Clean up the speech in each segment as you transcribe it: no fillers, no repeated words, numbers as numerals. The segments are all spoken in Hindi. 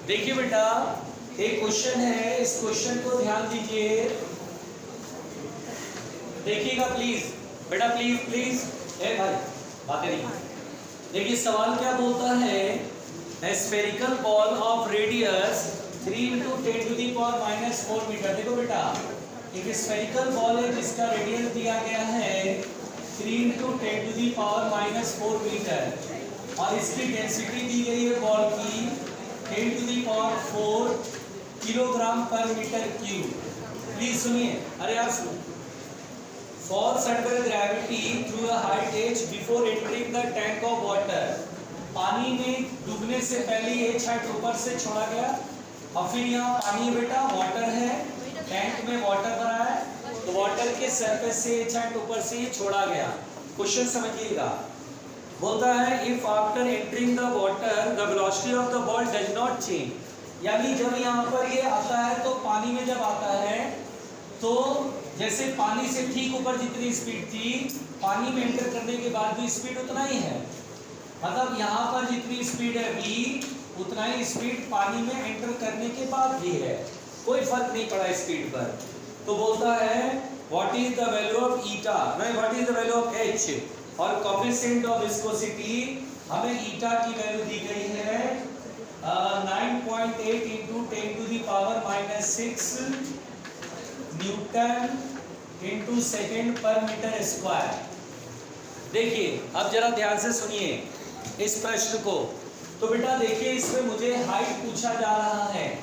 देखिए बेटा, एक क्वेश्चन है, इस क्वेश्चन को ध्यान दीजिए, देखिएगा प्लीज बेटा, प्लीज प्लीज। ए भाई बातें नहीं। देखिए सवाल क्या बोलता है, a spherical ball of radius 3 × 10⁻⁻⁴ metre. देखो बेटा, एक स्फेरिकल बॉल है जिसका रेडियस दिया गया है 3 × 10⁻⁴ मीटर और इसकी डेंसिटी दी गई है बॉल की 10⁴ किलोग्राम पर मीटर क्यूब। प्लीज सुनिए, अरे यार सुनो। Falls under gravity through a height h before entering the tank of water। पानी में डूबने से पहले h हाइट ऊपर से छोड़ा गया और फिर यहाँ पानी बेटा वाटर है, टैंक में वाटर भरा है, तो वाटर के सरफेस से h हाइट ऊपर से ही छोड़ा गया। क्वेश्चन समझिएगा, बोलता है if after entering the water the velocity of the ball does not change, यानी जब यहाँ पर ये आता है तो पानी में जब आता है तो जैसे पानी से ठीक ऊपर जितनी स्पीड थी, पानी में एंटर करने के बाद भी स्पीड उतना ही है, मतलब यहाँ पर जितनी स्पीड है v उतना ही स्पीड पानी में एंटर करने के बाद भी है, कोई फर्क नहीं पड़ा स्पीड पर। तो बोलता है what is the value of eta, नहीं what is the value of h और कोएफिशिएंट ऑफ विस्कोसिटी, हमें ईटा की वैल्यू दी गई है 9.8 × 10⁻⁻⁶ न्यूटन इंटू सेकेंड पर मीटर स्क्वायर। देखिए अब जरा ध्यान से सुनिए इस प्रश्न को। तो बेटा देखिए, इसमें मुझे हाइट पूछा जा रहा है।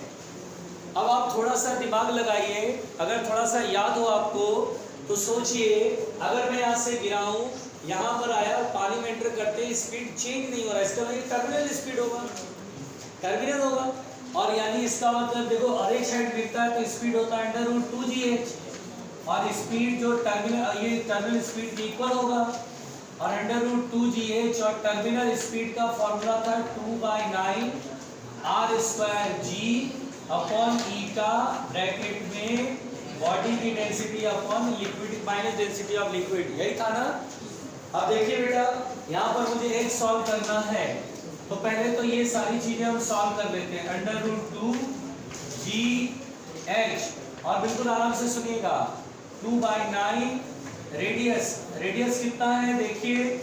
अब आप थोड़ा सा दिमाग लगाइए, अगर थोड़ा सा याद हो आपको तो सोचिए, अगर मैं यहाँ से गिरा हूँ, यहाँ पर आया, पानी में एंटर करते स्पीड चेंज नहीं हो रहा, इसका मतलब टर्मिनल स्पीड होगा, टर्मिनल होगा। और यानी इसका मतलब देखो अरे साइड लिखता है तो स्पीड होता है √2gh और स्पीड जो टर्मिनल, ये टर्मिनल स्पीड की इक्वल होगा और √2gh और टर्मिनल स्पीड का फॉर्मूला था 2/9 r² g ईटा ब्रैकेट में बॉडी की density upon liquid minus density of liquid, यही था ना। अब देखिए बेटा, यहाँ पर मुझे एक सॉल्व करना है, तो पहले तो ये सारी चीजें हम सॉल्व कर लेते हैं। √2gh और बिल्कुल आराम से सुनिएगा 2/9 रेडियस, रेडियस कितना है देखिए,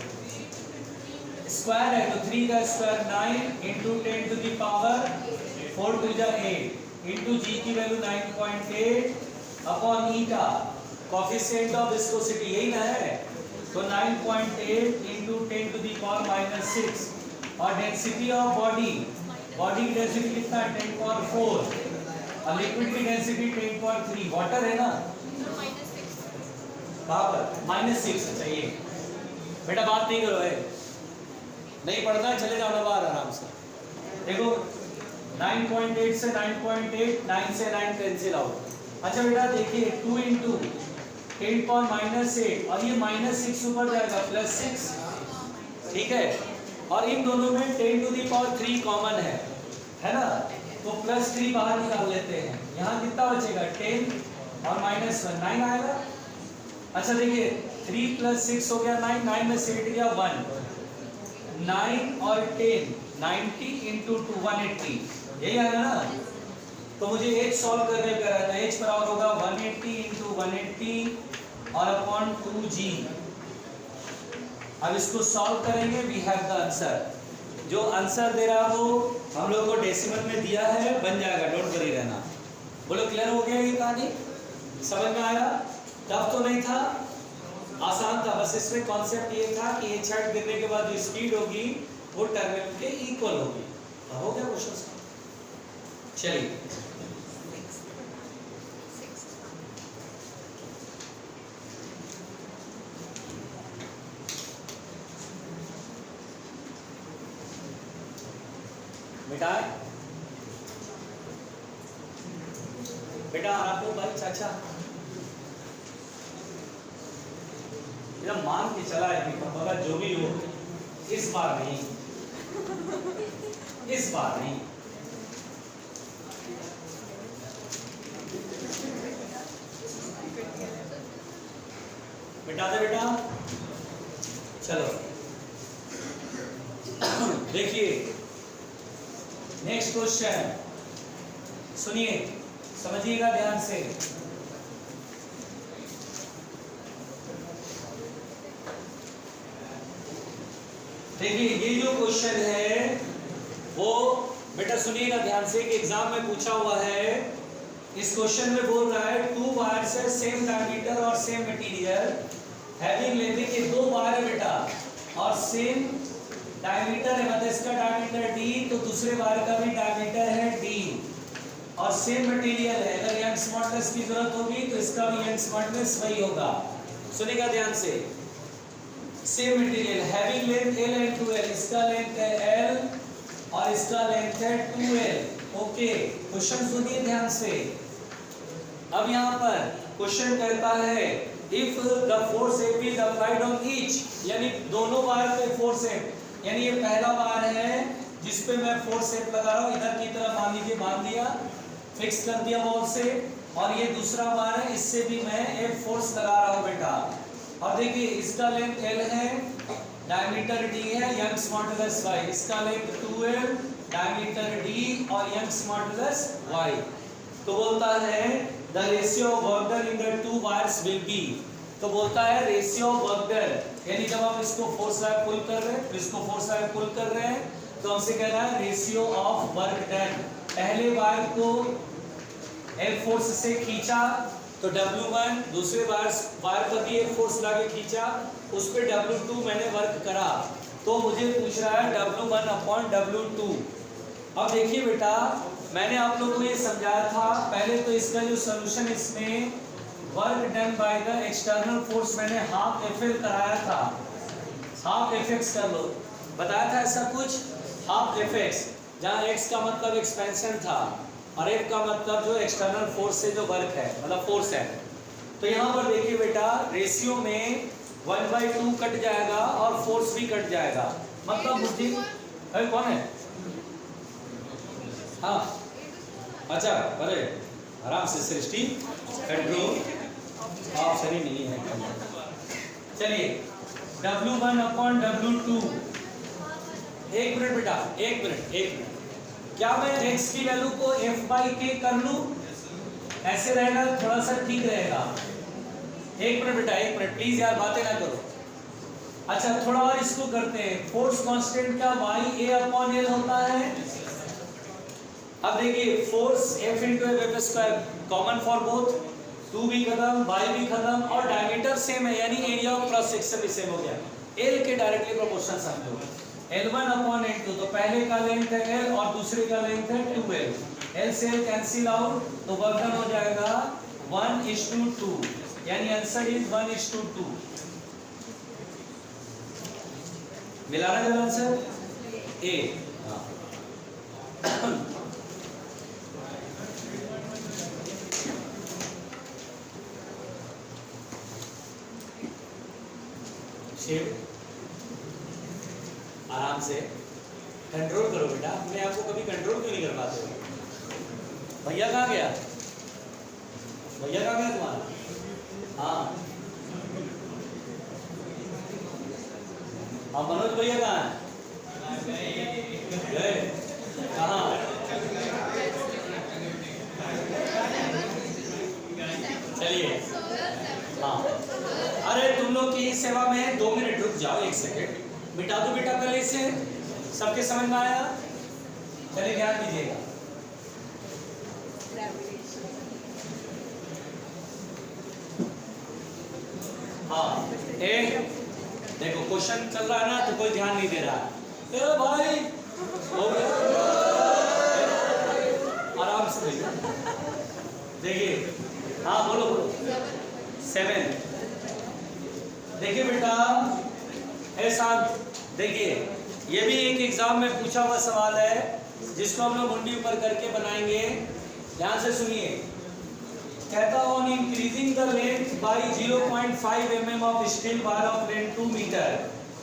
स्क्वायर है तो 3 का स्क्वायर 9 × 10⁻⁴ 2 जा 8 इंटू जी की value 9.8 upon eta coefficient of viscosity, यही ना है, तो 9.8 × 10⁻⁻⁶ और डेंसिटी ऑफ बॉडी, बॉडी की डेंसिटी कितना है 10⁴ और लिक्विड की डेंसिटी 10.3, वाटर है ना, कहाँ पर -6। अच्छा ये बेटा बात नहीं करो, है नहीं पढ़ना, चले जाओ ना बाहर आराम से। देखो 9.8 से 9.8, 9 से 9 कैंसिल आउट। अच्छा बेटा देखिए 2 × 10⁻⁸ और ये -6 ऊपर जाएगा +6, ठीक है, और इन दोनों में 10⁻³ कॉमन है ना, तो +3 बाहर निकाल लेते हैं, यहाँ कितना बचेगा 10 और -1 9 आएगा। अच्छा देखिए 3 + 6 हो गया 9, 9 में से 8 गया 1, 9 और 10 90 × 2 180, यही आएगा ना। तो मुझे h सॉल्व करने का है, तो h बराबर होगा 180 × 180 और अपॉन 2g। अब इसको सॉल्व करेंगे, वी हैव द आंसर। जो आंसर दे रहा हो हम लोग को डेसिमल में दिया है, बन जाएगा, डोंट वरी रहना। बोलो क्लियर हो गया, ये कहानी समझ में आया? टफ तो नहीं था, आसान था, बस इसमें कॉन्सेप्ट ये था कि एच हाइट गिरने के बाद जो स्पीड होगी वो टर्मिनल के इक्वल होगी। हो गया क्वेश्चन? चलिए बेटा, बेटा आपको भाई चाचा मेरा मान के चला है कि पापा जो भी हो, इस बार नहीं, इस बार नहीं। बेटा दे बेटा, चलो देखिए नेक्स्ट क्वेश्चन। सुनिए, समझिएगा ध्यान से। देखिए ये जो क्वेश्चन है वो बेटा सुनिएगा ध्यान से कि एग्जाम में पूछा हुआ है। इस क्वेश्चन में बोल रहा है टू वायर्स है सेम डायमीटर और सेम मटेरियल हैविंग लेंथ के दो वायर है बेटा और सेम डायमीटर है, मतलब इसका डायमीटर d तो दूसरे वायर का भी डायमीटर है d और सेम मटेरियल है। अगर यंग्स मॉडुलस की जरूरत होगी तो इसका भी यंग्स मॉडुलस वही होगा। सुनिएगा ध्यान से। Same material having length l and 2l, इसका लेंथ है l और इसका लेंथ है 2l। ओके, क्वेश्चन सुनिए ध्यान से। अब यहाँ पर क्वेश्चन कहता है if the force F is applied on each, यानी दोनों वायर पे फोर्स है, यानी ये पहला वायर है जिस पे मैं फोर्स F लगा रहा हूँ, इधर की तरफ मान लीजिए, बांध दिया, फिक्स कर दिया बॉल से, और ये दूसरा वायर है इससे भी मैं F फोर्स लगा रहा हूँ बेटा। और देखिए इसका लेंथ L है, डायमीटर D है, यंग्स मॉडुलस Y, इसका लेंथ 2L, डायमीटर D और यंग्स मॉडुलस Y। तो बोलता है the ratio of work done in the two wires will be, तो बोलता है रेशियो ऑफ वर्क डन, यानी जब आप इसको फोर्स लगा पुल कर रहे हैं, इसको फोर्स लगा पुल कर रहे हैं, तो हमसे कह रहा है रेशियो ऑफ वर्क डन। पहले वायर को F फोर्स से खींचा तो W1, दूसरे वायर पर भी F फोर्स लगा के खींचा, उस पे W2 मैंने वर्क करा, तो मुझे पूछ रहा है W1 अपॉन W2। अब देखिए बेटा मैंने आप लोगों को ये समझाया था पहले, तो इसका जो सोल्यूशन इसमें work done by the external force मैंने हाफ FL कराया था, हाफ FX कर लो, बताया था ऐसा कुछ, हाफ FX, जहाँ x का मतलब एक्सपेंशन था और F का मतलब जो एक्सटर्नल फोर्स से जो वर्क है, मतलब फोर्स है। तो यहाँ पर देखिए बेटा रेशियो में 1/2 कट जाएगा और फोर्स भी कट जाएगा, मतलब मुझे अरे कौन है, हाँ अच्छा, अरे आराम से सृष्टि कंट्रोल, आप सही नहीं है। चलिए W1 अपॉन W2, एक मिनट बेटा, एक मिनट, क्या मैं x की वैल्यू को F/K कर लूं, ऐसे रहेगा थोड़ा सा ठीक रहेगा। एक मिनट बेटा, एक मिनट प्लीज यार, बातें ना करो। अच्छा थोड़ा और इसको करते हैं, फोर्स कांस्टेंट का YA/L होता है। अब देखिए force F × F² common for both, 2 भी खत्म, y भी खत्म और डायमीटर सेम है, यानी एरिया ऑफ क्रॉस सेक्शन भी सेम हो गया, L के डायरेक्टली प्रोपोर्शनल समझो। L1 अपॉन L2, तो पहले का लेंथ है L और दूसरे का लेंथ है 2L, L से L कैंसिल आउट, तो वर्क डन हो जाएगा 1:2, यानी आंसर इज 1:2। मिला ना जरा आंसर A। आराम से कंट्रोल करो बेटा, अपने आप को कभी कंट्रोल क्यों नहीं कर पाते हो? भैया कहाँ गया, भैया कहाँ गया तुम्हारा? हाँ मनोज भैया कहाँ है? गए कहाँ? चलिए हाँ, अरे तुम लोग की सेवा में 2 मिनट रुक जाओ, 1 सेकेंड मिटा दो बेटा पहले इसे, सबके समझ में आया? चलिए ध्यान दीजिएगा। हाँ देखो क्वेश्चन चल रहा है ना, तो कोई ध्यान नहीं दे रहा है। ए भाई हो गया, आराम से देखिए, हाँ बोलो 7। देखिए बेटा ऐसा, देखिए ये भी एक एग्जाम में पूछा हुआ सवाल है जिसको हम लोग मुंडी ऊपर करके बनाएंगे। ध्यान से सुनिए, कहता on increasing the length by 0.5 mm of steel wire of length 2 metre,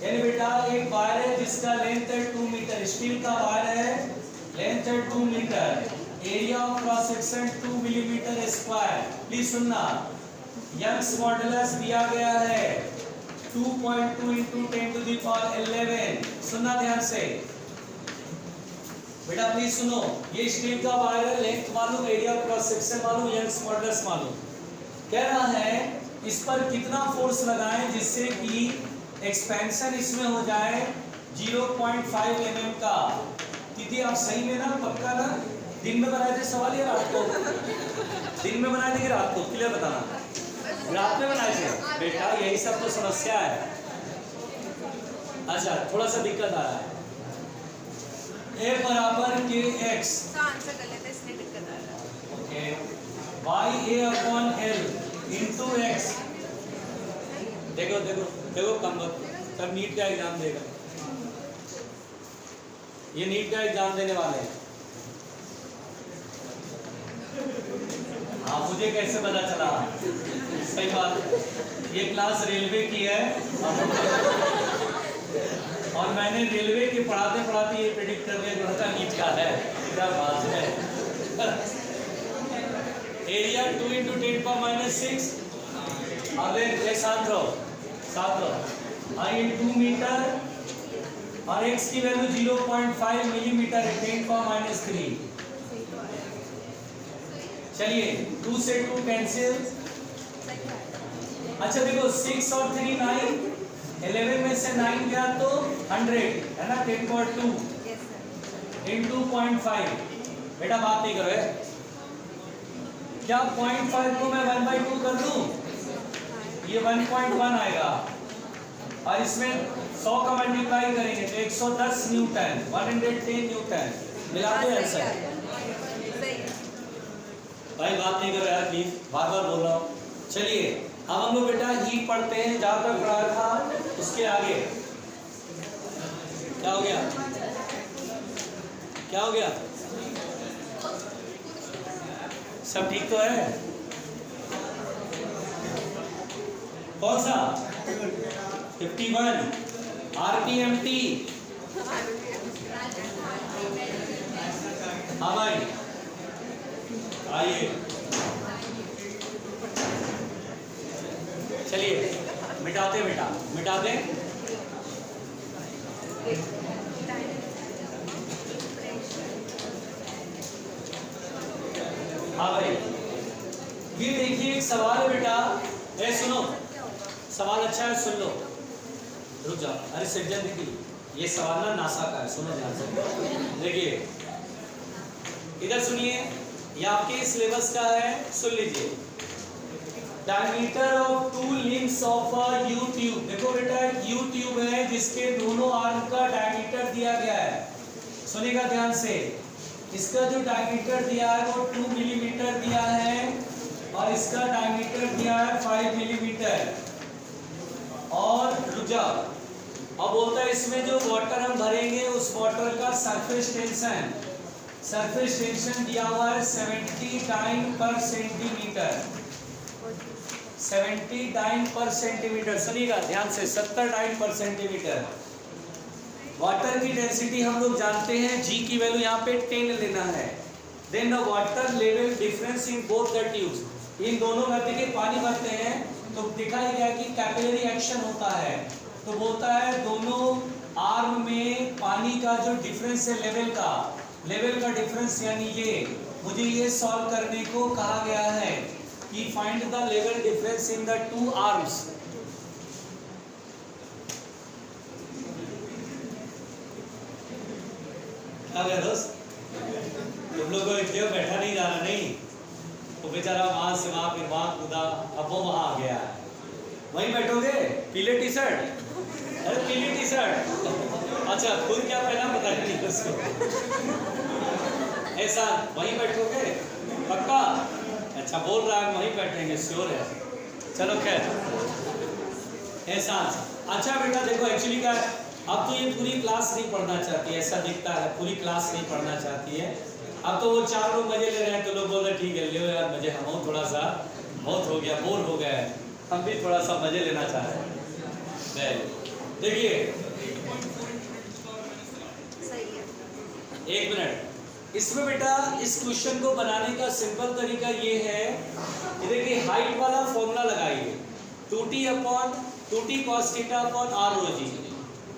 यानी बेटा एक वायर है जिसका लेंथ है 2 मीटर, स्टील का वायर है, लेंथ है 2 metre, area of cross section 2 millimetre square. Please सुनना, यंग्स मॉडुलस दिया गया है 2.2 × 10⁻11। सुनना ध्यान से, बेटा प्लीज सुनो, ये स्टील का वायर है, लेंथ मालूम, एरिया क्रॉस सेक्शन मालूम, यंग्स मॉडुलस मालूम। कह रहा है इस पर कितना फोर्स लगाएं जिससे कि एक्सपेंशन इसमें हो जाए 0.5 mm का। दीदी आप सही में ना, पक्का ना? दिन में बनाए थे सवाल या रात को? दिन में बनाए थे कि रात को? क्लियर बताना। रात में बनाए थे बेटा, यही सब तो समस्या है। अच्छा थोड़ा सा दिक्कत आ रहा है। A बराबर के x, आंसर कर लेते हैं, इसमें दिक्कत आ रहा है। Okay, y a upon l into x। देखो देखो देखो कम वक्त तब नीट का एग्जाम देगा, ये नीट का एग्जाम देने वाले हैं। हाँ मुझे कैसे पता चला? सही बात, ये क्लास रेलवे की है और मैंने रेलवे के पढ़ाते पढ़ाते ये प्रेडिक्ट कर दिया कि नीट का है। क्या बात है। एरिया 2 × 10⁻⁶, अब साथ रहो आई 2 मीटर और x की वैल्यू 0.5 मिलीमीटर है, 10⁻³ चलिए 2 से 2 कैंसिल। अच्छा देखो 6 और 3 9, 11 में से 9 गया तो 100 है ना, 10.2 इंटू 0.5। बेटा बात नहीं करो है क्या? 0.5 को मैं 1/2 कर दूं, ये 1.1 आएगा और इसमें 100 का मल्टीप्लाई करेंगे तो 110 न्यूटन, 110 न्यूटन मिलाते हैं आंसर। भाई बात नहीं करो यार प्लीज, बार बार बोल रहा हूँ। चलिए अब हम लोग बेटा हीट पढ़ते हैं, जहां तक पढ़ा था उसके आगे। क्या हो गया? क्या हो गया? सब ठीक तो है? कौन सा? 51 RPMT। हाँ भाई आइए, चलिए मिटाते बेटा, मिटाते। हाँ भाई ये देखिए एक सवाल है बेटा, सुनो सवाल अच्छा है, सुन लो। रुक जाओ, अरे सज्जन दीदी ये सवाल ना नासा का है, सुनो ध्यान से। देखिए इधर सुनिए, ये आपके सिलेबस का है, सुन लीजिए। Diameter of 2 links of a U tube. देखो बेटा U ट्यूब है जिसके दोनों आर्म का डायमीटर दिया गया है, सुनिएगा ध्यान से। इसका जो डायमीटर दिया है वो 2 मिलीमीटर दिया है और इसका डायमीटर दिया है 5 मिलीमीटर। और रुक जाओ, अब बोलता है इसमें जो वाटर हम भरेंगे उस वाटर का सरफेस टेंशन दिया हुआ है 70 डाइन पर सेंटीमीटर, 70 डाइन पर सेंटीमीटर। सुनिएगा ध्यान से, 70 डाइन पर सेंटीमीटर। वाटर की डेंसिटी हम लोग जानते हैं, G की वैल्यू यहाँ पे 10 लेना है। Then the water level difference in both the tubes. इन दोनों में देखिए पानी भरते हैं तो दिखाई गया कि कैपिलरी एक्शन होता है, तो बोलता है दोनों आर्म में पानी का जो डिफरेंस है लेवल का डिफरेंस, यानी ये मुझे ये सॉल्व करने को कहा गया है कि find the level difference in the 2 arms. क्या दोस्त, तुम लोग को इसलिए बैठा नहीं जाना, नहीं तो बेचारा वहां से वहां फिर वहां कूदा, अब वो वहां आ गया, वहीं बैठोगे? पीले टी शर्ट, अरे पीली टी शर्ट, अच्छा खुद क्या पहना पता नहीं उसको। ऐसा वहीं बैठोगे पक्का? अच्छा बोल रहा है वहीं बैठेंगे, श्योर है? चलो खैर ऐसा। अच्छा बेटा देखो एक्चुअली क्या है, अब तो ये पूरी क्लास नहीं पढ़ना चाहती है, ऐसा दिखता है पूरी क्लास नहीं पढ़ना चाहती है। अब तो वो 4 लोग मजे ले रहे हैं, तो लोग बोल रहे ठीक है ले यार मजे, हम थोड़ा सा बहुत हो गया, बोर हो गए, हम भी थोड़ा सा मजे लेना चाह रहे हैं। देखिए एक मिनट, इसमें बेटा इस क्वेश्चन को बनाने का सिंपल तरीका ये है कि देखिए हाइट वाला फॉर्मूला लगाइए, 2t cos theta upon r rho g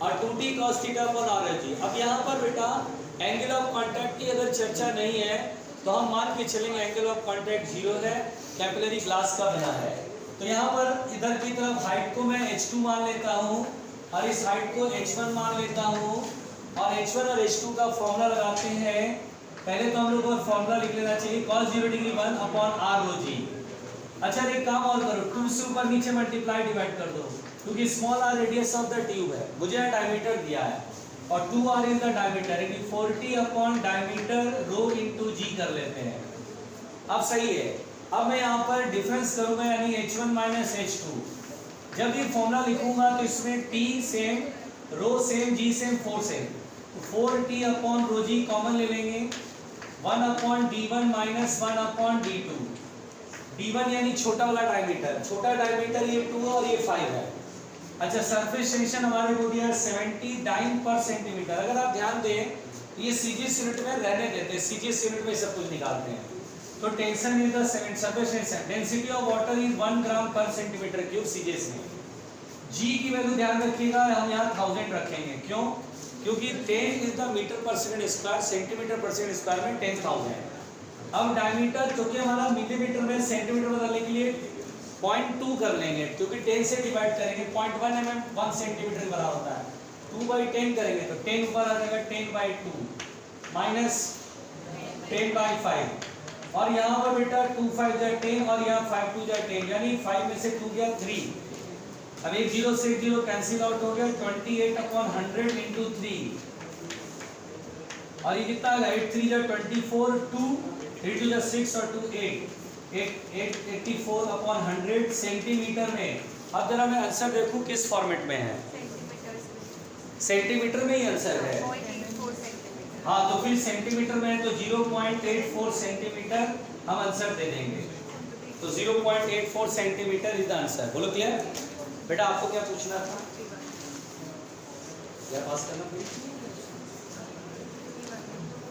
और 2t cos theta upon r rho g। अब यहाँ पर बेटा एंगल ऑफ कांटेक्ट की अगर चर्चा नहीं है तो हम मान के चलेंगे एंगल ऑफ कांटेक्ट 0 है, कैपिलरी ग्लास का बना है। तो यहाँ पर इधर की तरफ हाइट को मैं h2 मान लेता हूँ और इस हाइट को h1 मान लेता हूँ और h1 और h2 का फॉर्मूला लगाते हैं। पहले तो हम लोग को फॉर्मूला लिख लेना चाहिए cos 0 डिग्री 1 अपॉन r रो जी। अच्छा एक काम और करो, 2 से ऊपर नीचे मल्टीप्लाई डिवाइड कर दो, क्योंकि small r radius of the tube है, मुझे डायमीटर दिया है और 2r इज द डायमीटर, यानी 40 अपॉन डायमीटर रो इनटू g कर लेते हैं। अब सही है, अब मैं यहाँ पर डिफरेंस करूंगा यानी h1 माइनस h2। जब ये फॉर्मूला लिखूंगा तो इसमें t सेम, रो सेम, g सेम, 4 सेम, तो 4t अपॉन रो जी कॉमन ले लेंगे, 1 upon d1 minus 1 upon d2। d1 यानी छोटा वाला डायमीटर, छोटा डायमीटर ये 2 और ये 5 है। अच्छा सरफेस टेंशन हमारे को दिया 70 डाइन पर सेंटीमीटर। अगर आप ध्यान दें ये सीजीएस यूनिट में रहने देते हैं, सीजीएस यूनिट में सब कुछ निकालते हैं। तो tension is the surface tension, density of water is 1 ग्राम पर सेंटीमीटर क्यूब सीजीएस में। जी की वैल्यू ध्यान रखिएगा, हम यहाँ 1000 रखेंगे, क्यों? क्योंकि 10 इज द मीटर पर सेकंड स्क्वायर, सेंटीमीटर पर सेकंड स्क्वायर में 10,000। अब डायमीटर क्योंकि हमारा मिलीमीटर में सेंटीमीटर बदलने के लिए 0.2 कर लेंगे, क्योंकि 10 से डिवाइड करेंगे, 0.1 mm 1 सेंटीमीटर के बराबर होता है। 2/10 करेंगे तो 10 ऊपर आ जाएगा, 10/2 माइनस 10/5 और यहाँ पर बेटा 2 5 जा 10 और यहाँ 5 2 जा 10, यानी 5 में से 2 गया 3। अब एक 0 से 0 कैंसिल आउट हो गया, 28 अपॉन 100 इंटू 3 और ये कितना आ गया 8 3 जा 24, 2 3 2 जा 6 और 2 8 84 अपॉन 100 सेंटीमीटर में। अब जरा मैं आंसर देखूं किस फॉर्मेट में है, सेंटीमीटर में ही आंसर है। हाँ तो फिर सेंटीमीटर में है तो 0.84 सेंटीमीटर हम आंसर दे देंगे, तो 0.84 सेंटीमीटर इज द आंसर। बोलो क्लियर? बेटा आपको क्या पूछना था, क्या पास करना फिर?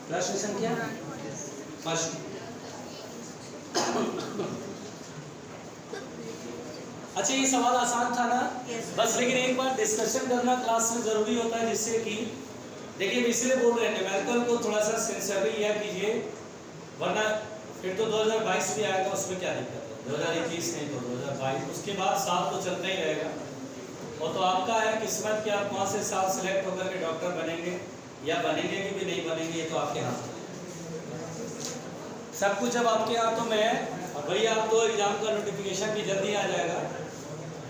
प्रश्न संख्या फर्स्ट। अच्छा ये सवाल आसान था ना? बस लेकिन एक बार डिस्कशन करना क्लास में जरूरी होता है, जिससे कि देखिए इसलिए बोल रहे हैं न्यूमेरिकल को थोड़ा सा सिंसियरली लिया कीजिए, वरना फिर तो 2022 भी आएगा, उसमें क्या दिक्कत है, 2021 नहीं तो 2022, उसके बाद साल तो चलता ही रहेगा। और तो आपका है किस्मत कि आप कौन से साल सेलेक्ट होकर के डॉक्टर बनेंगे या बनेंगे कि भी नहीं बनेंगे, ये तो आपके हाथ में। सब कुछ अब आपके हाथों में है। और भैया आप तो एग्जाम का नोटिफिकेशन भी जल्दी आ जाएगा,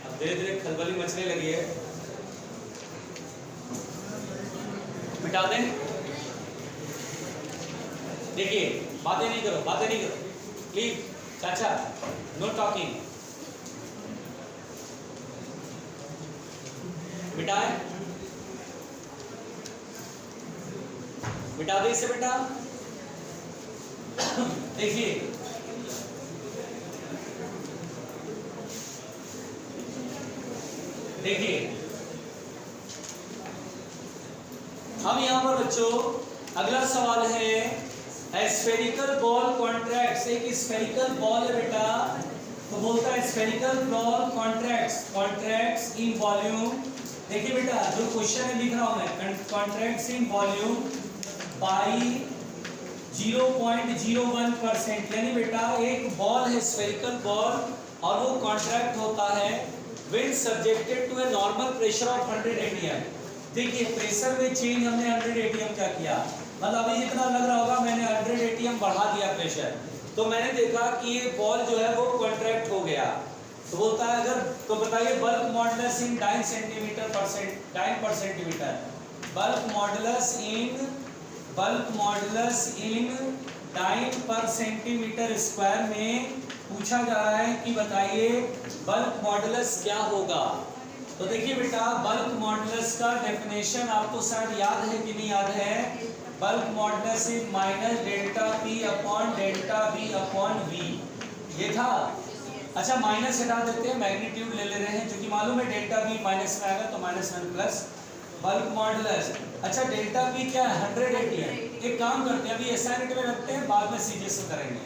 अब धीरे धीरे खलबली मचने लगी है। मिटा दें, देखिए बातें नहीं करो, बातें नहीं करो प्लीज, चाचा नो टॉकिंग। मिटाए, मिटा दे इसे बेटा। देखिए देखिए हम यहाँ पर बच्चों अगला सवाल है स्फेरिकल बॉल कॉन्ट्रैक्ट्स। एक स्फेरिकल बॉल है बेटा, तो बोलता है spherical ball contracts in volume. देखिए बेटा जो क्वेश्चन है लिख रहा हूं मैं, कॉन्ट्रैक्ट्स इन वॉल्यूम बाई 0.01%, यानी बेटा एक बॉल है स्फेरिकल बॉल और वो कॉन्ट्रैक्ट होता है when subjected to a normal pressure of 100 atm। देखिए प्रेशर में चेंज हमने 100 atm क्या किया, मतलब अभी जितना लग रहा होगा मैंने 100 atm बढ़ा दिया प्रेशर, तो मैंने देखा कि ये बॉल जो है वो कॉन्ट्रैक्ट हो गया। तो बोलता है अगर, तो बताइए बल्क मॉडुलस इन डाइन पर सेंटीमीटर, बल्क मॉडुलस इन डाइन पर सेंटीमीटर स्क्वायर में पूछा जा रहा है कि बताइए बल्क मॉडुलस क्या होगा। तो देखिए बेटा बल्क मॉडुलस का डेफिनेशन आपको शायद याद है कि नहीं याद है, bulk modulus is minus delta P upon delta B upon V, ये था। अच्छा माइनस हटा देते हैं, मैग्नीट्यूड ले ले रहे हैं, क्योंकि मालूम है डेल्टा बी माइनस में आएगा तो -1 प्लस बल्क मॉडुलस। अच्छा डेल्टा बी क्या है 100 atm। एक काम करते हैं अभी एसआईएनटी में रखते हैं, बाद में सीजीएस में करेंगे।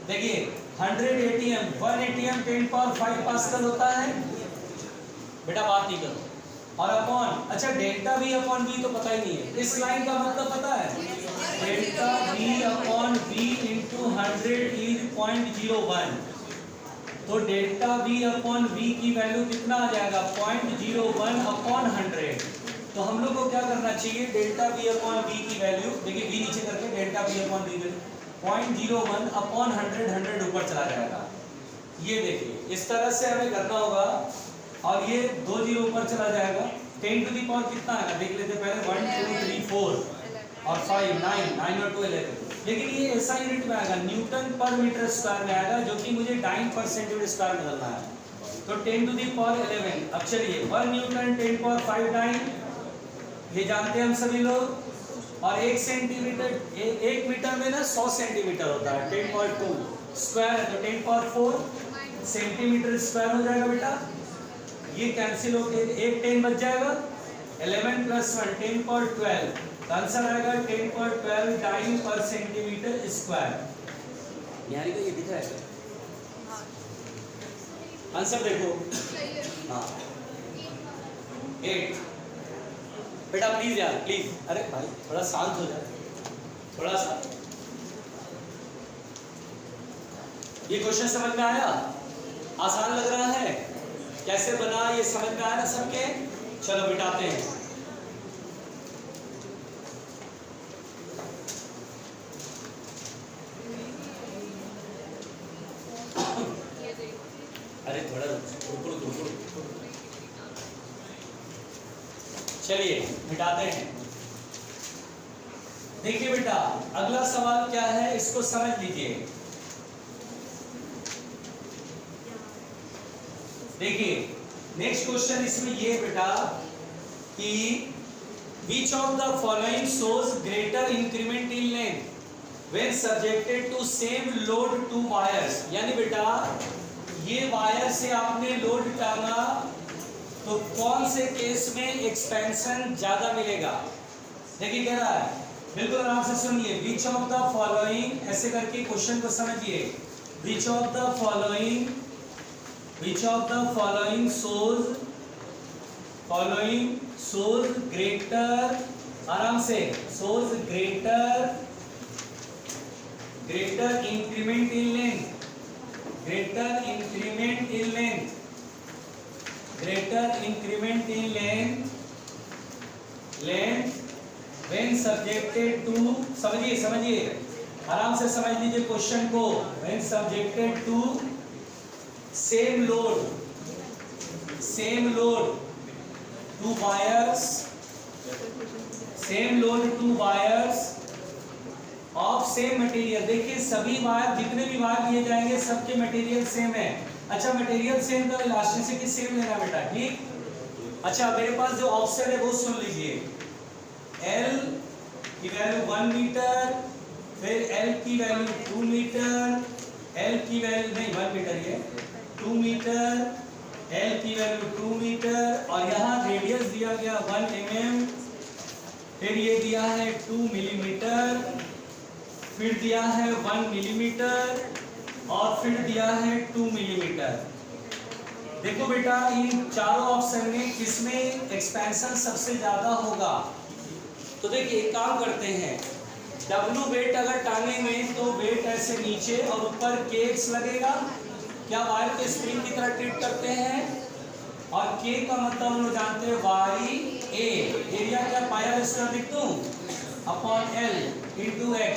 देखिए 100 atm 1 atm 10 पावर 5 पास्कल होता है बेटा, बात नहीं करो और अपॉन, अच्छा डेल्टा वी अपॉन वी तो पता ही नहीं है, इस लाइन का मतलब पता है, delta V upon V into 100 is 0.01, तो डेल्टा वी अपॉन वी की वैल्यू कितना आ जाएगा 0.01 अपॉन 100। तो हम लोग को क्या करना चाहिए, डेल्टा वी अपॉन वी की वैल्यू, देखिए वी नीचे करके delta V upon V 0.01 upon 100 ऊपर चला जाएगा, ये देखिए इस तरह से हमें करना होगा, और ये 2 जीरो ऊपर चला जाएगा, 10 टू दी पावर कितना आएगा देख लेते पहले, 1 2 3 4 और 5 9 और 2 11, लेकिन ये ऐसा यूनिट में आएगा, न्यूटन पर मीटर स्क्वायर में आएगा, जो कि मुझे डाइन पर सेंटीमीटर स्क्वायर में बदलना है, तो 10 टू दी पावर 11। अब चलिए 1 न्यूटन 10 पावर 5 डाइन, ये जानते हैं हम सभी लोग, और 1 सेंटीमीटर 1 मीटर में ना 100 सेंटीमीटर होता है, 10.2 स्क्वायर है तो 10 पावर 4 सेंटीमीटर स्क्वायर हो जाएगा बेटा, ये कैंसिल होके एक 10 बच जाएगा, 11 प्लस 1 10 पावर 12, तो आंसर आएगा 10 पावर 12 डाइन पर सेंटीमीटर स्क्वायर। यानी कि ये दिख रहा है आंसर देखो, हाँ 8। बेटा प्लीज यार प्लीज, अरे भाई थोड़ा शांत हो जाए, थोड़ा सा, ये क्वेश्चन समझ में आया, आसान लग रहा है, कैसे बना ये समझ में आया ना सबके, चलो बिठाते हैं। अरे थोड़ा रुको, चलिए मिटाते हैं। देखिए बेटा अगला सवाल क्या है, इसको समझ लीजिए। देखिए नेक्स्ट क्वेश्चन इसमें ये बेटा कि which of the following shows greater increment in length when subjected to same load to wires, यानी बेटा ये वायर से आपने लोड टांगा तो कौन से केस में एक्सपेंशन ज्यादा मिलेगा। देखिए कह रहा है, बिल्कुल आराम से सुनिए, which of the following, ऐसे करके क्वेश्चन को समझिए, which of the following shows greater, आराम से, shows greater increment in length, greater increment in length when subjected to, समझिए आराम से समझ लीजिए क्वेश्चन को, when subjected to same load to wires of same material। देखिए सभी वायर, जितने भी वायर लिए जाएंगे सबके मटेरियल सेम है। अच्छा मटेरियल सेम तो इलास्टिसिटी सेम लेना बेटा, ठीक। अच्छा मेरे पास जो ऑप्शन है वो सुन लीजिए, L की वैल्यू 1 मीटर, फिर L की वैल्यू 2 मीटर, L की वैल्यू नहीं 1 मीटर, ये 2 मीटर, L की वैल्यू 2 मीटर, और यहाँ रेडियस दिया गया 1 mm, फिर ये दिया है 2 मिलीमीटर, फिर दिया है 1 मिलीमीटर, और फिर दिया है 2 मिलीमीटर। देखो बेटा इन चारों ऑप्शन में किसमें एक्सपेंशन सबसे ज्यादा होगा, तो देखिए एक काम करते हैं, W वेट अगर टांगेंगे तो वेट ऐसे नीचे और ऊपर KX लगेगा, क्या वायर को स्प्रिंग की तरह ट्रीट करते हैं, और K का मतलब हम लोग जानते हैं YA, एरिया क्या पाया स्क्वायर लिख दूं अपॉन L इंटू X।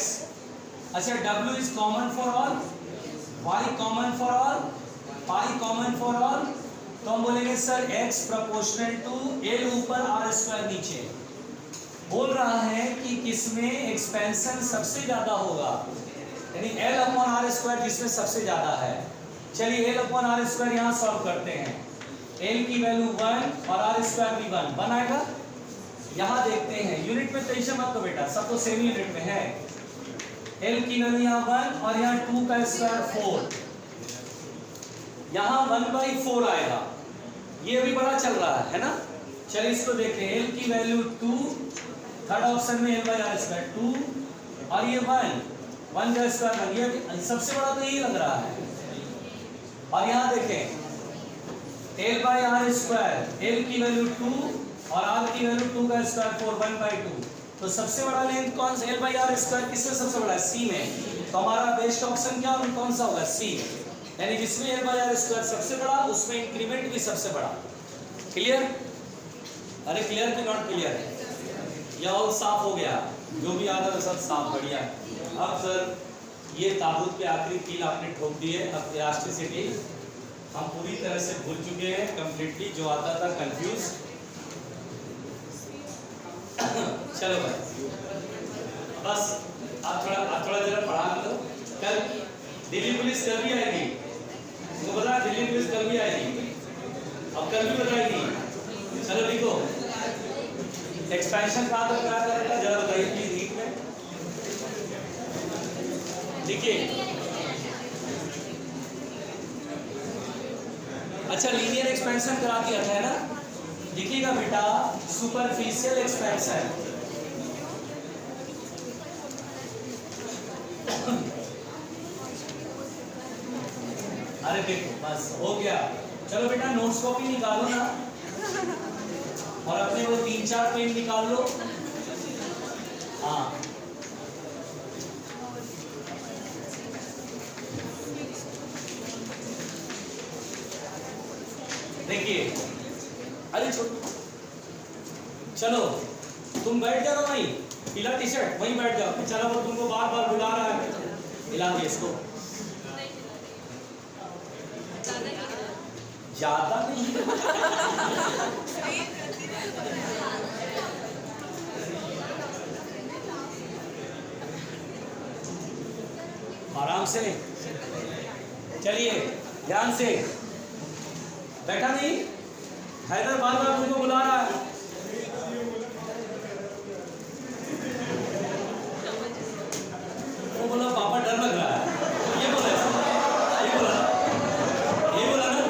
अच्छा W is common for all, Y common for all, pi common for all, तो हम बोलेंगे sir X proportional to L ऊपर R स्क्वायर नीचे। बोल रहा है कि किसमें एक्सपेंशन सबसे ज्यादा होगा, यानी L अपॉन R स्क्वायर जिसमें सबसे ज्यादा है। चलिए L अपॉन R स्क्वायर यहाँ सॉल्व करते हैं, L की वैल्यू 1 और R स्क्वायर भी 1 आएगा। यहाँ देखते हैं यूनिट में टेंशन मत लो बेटा, सब तो सेम यूनिट में है। L की वैल्यू यहाँ 1 और यहाँ 2 का स्क्वायर 4, यहाँ 1/4 आएगा, ये अभी बड़ा चल रहा है ना। चलिए इसको देखते हैं, L की वैल्यू 2, थर्ड ऑप्शन में L/R स्क्वायर 2, और ये 1 का स्क्वायर 1, ये सबसे बड़ा तो यही लग रहा है। और यहाँ देखें L/R स्क्वायर, L की वैल्यू 2 और r की वैल्यू 2 का स्क्वायर 4 1/2। तो सबसे बड़ा लेंथ कौन सा l/r स्क्वायर किसमें सबसे बड़ा है? c में। तो हमारा बेस्ट ऑप्शन क्या कौन सा होगा? c। यानी जिसमें l/r स्क्वायर सबसे बड़ा उसमें इंक्रीमेंट भी सबसे बड़ा। क्लियर? अरे क्लियर कि नॉट क्लियर? या और साफ हो गया? जो भी आ रहा था सब साफ, बढ़िया। अब सर ये ताबूत पे आखिरी कील आपने ठोक दी है। अब इलास्टिसिटी हम पूरी तरह से भूल चुके हैं कंप्लीटली, जो आता था कंफ्यूज। चलो भाई बस आप थोड़ा जरा पढ़ा लो। कल दिल्ली पुलिस कल भी आएगी, तुमको पता है दिल्ली पुलिस कल भी आएगी, अब कल भी बताएगी। चलो लिखो एक्सपेंशन कहाँ तक क्या करेगा जरा बताइए प्लीज रीड में लिखिए। अच्छा लीनियर एक्सपेंशन करा दिया था ना, लिखिएगा बेटा सुपरफिशियल एक्सपेंशन। अरे देखो बस हो गया। चलो बेटा नोट्स कॉपी निकालो ना और अपने वो 3-4 पेन निकाल लो। हाँ देखिए, अरे चलो तुम बैठ जाओ वहीं, पीला टी शर्ट वहीं बैठ जाओ। चलो वो तुमको बार बार बुला रहा है, हिला दिए इसको। ज्यादा नहीं आराम से चलिए, ध्यान से। बैठा नहीं, हैदर बार बार तुमको बुला रहा है। वो बोला पापा डर लग रहा है, ये बोला ना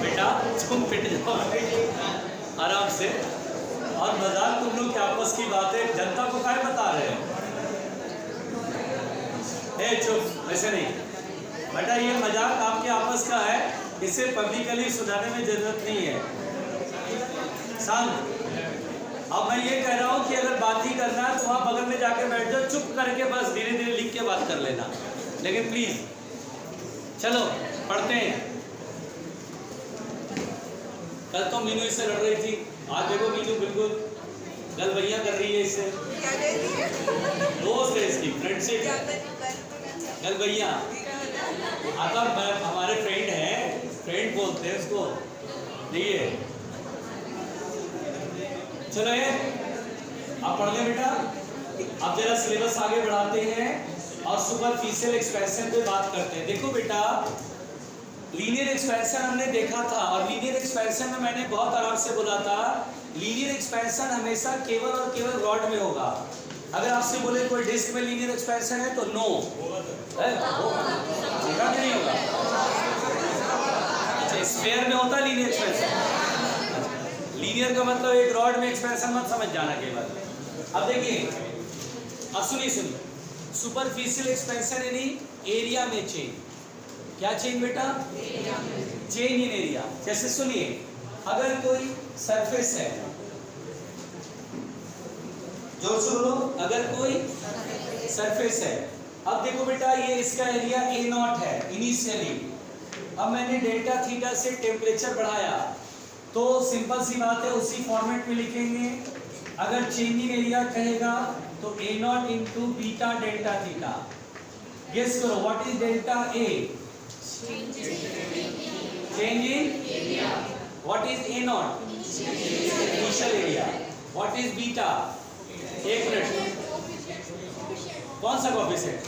बेटा तुम पिट जाओ आराम से। और मजाक तुम लोग के आपस की बातें जनता को क्या बता रहे हैं? चुप, वैसे नहीं बेटा, ये मजाक आपके आपस का है, इसे पब्लिकली सुनाने में जरूरत नहीं है। शांत। अब मैं ये कह रहा हूँ कि अगर बात ही करना है तो वहाँ बगल में जाके बैठ जाओ, चुप करके बस धीरे धीरे लिख के बात कर लेना, लेकिन प्लीज चलो पढ़ते हैं। कल तो मीनू इससे लड़ रही थी, आज देखो मीनू बिल्कुल गलबैया कर रही है इससे। दोस्त है इसकी, फ्रेंडशिप है, गलबैया। मतलब हमारे फ्रेंड हैं, फ्रेंड बोलते हैं उसको। देखिए चलो ये आप पढ़ लें बेटा। अब जरा सिलेबस आगे बढ़ाते हैं और सुपरफिशियल एक्सपेंशन पे बात करते हैं। देखो बेटा लीनियर एक्सपेंशन हमने देखा था, और लीनियर एक्सपेंशन में मैंने बहुत आराम से बोला था लीनियर एक्सपेंशन हमेशा केवल और केवल रॉड में होगा। अगर आपसे बोले कोई डिस्क में लीनियर एक्सपेंशन है तो नो है, होगा कि नहीं होगा? अच्छा स्फीयर में होता है लीनियर एक्सपेंशन। लीनियर का मतलब एक रॉड में एक्सपेंशन मत समझ जाना केवल। अब देखिए, अब सुनिए सुपरफिशियल एक्सपेंशन यानी एरिया में चेंज। क्या चेंज बेटा? Change in area. जैसे सुनिए, अगर कोई सरफेस है, जोर से बोलो, अगर कोई सरफेस है। अब देखो बेटा ये इसका एरिया A0 है इनिशियली। अब मैंने डेल्टा थीटा से टेम्परेचर बढ़ाया, तो सिंपल सी बात है उसी फॉर्मेट में लिखेंगे। अगर चेंज इन एरिया कहेगा तो A0 into beta delta theta. Guess करो what is delta A? Change in area. What is A0? Initial area. What is beta? एक मिनट, कौन सा coefficient?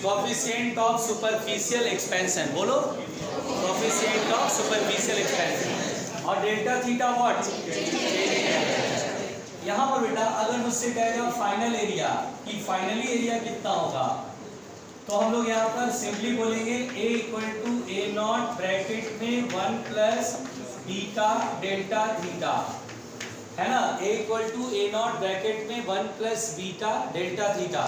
Coefficient of superficial expansion. बोलो, कोएफिशिएंट ऑफ सुपरफिशियल एक्सपेंशन। और डेल्टा थीटा व्हाट? यहाँ पर बेटा अगर मुझसे कहेगा फाइनल एरिया कि फाइनली एरिया कितना होगा, तो हम लोग यहाँ पर सिंपली बोलेंगे A equal to A0 bracket में 1 प्लस बीटा डेल्टा थीटा, है ना। A equal to A0 bracket में 1 प्लस बीटा डेल्टा थीटा।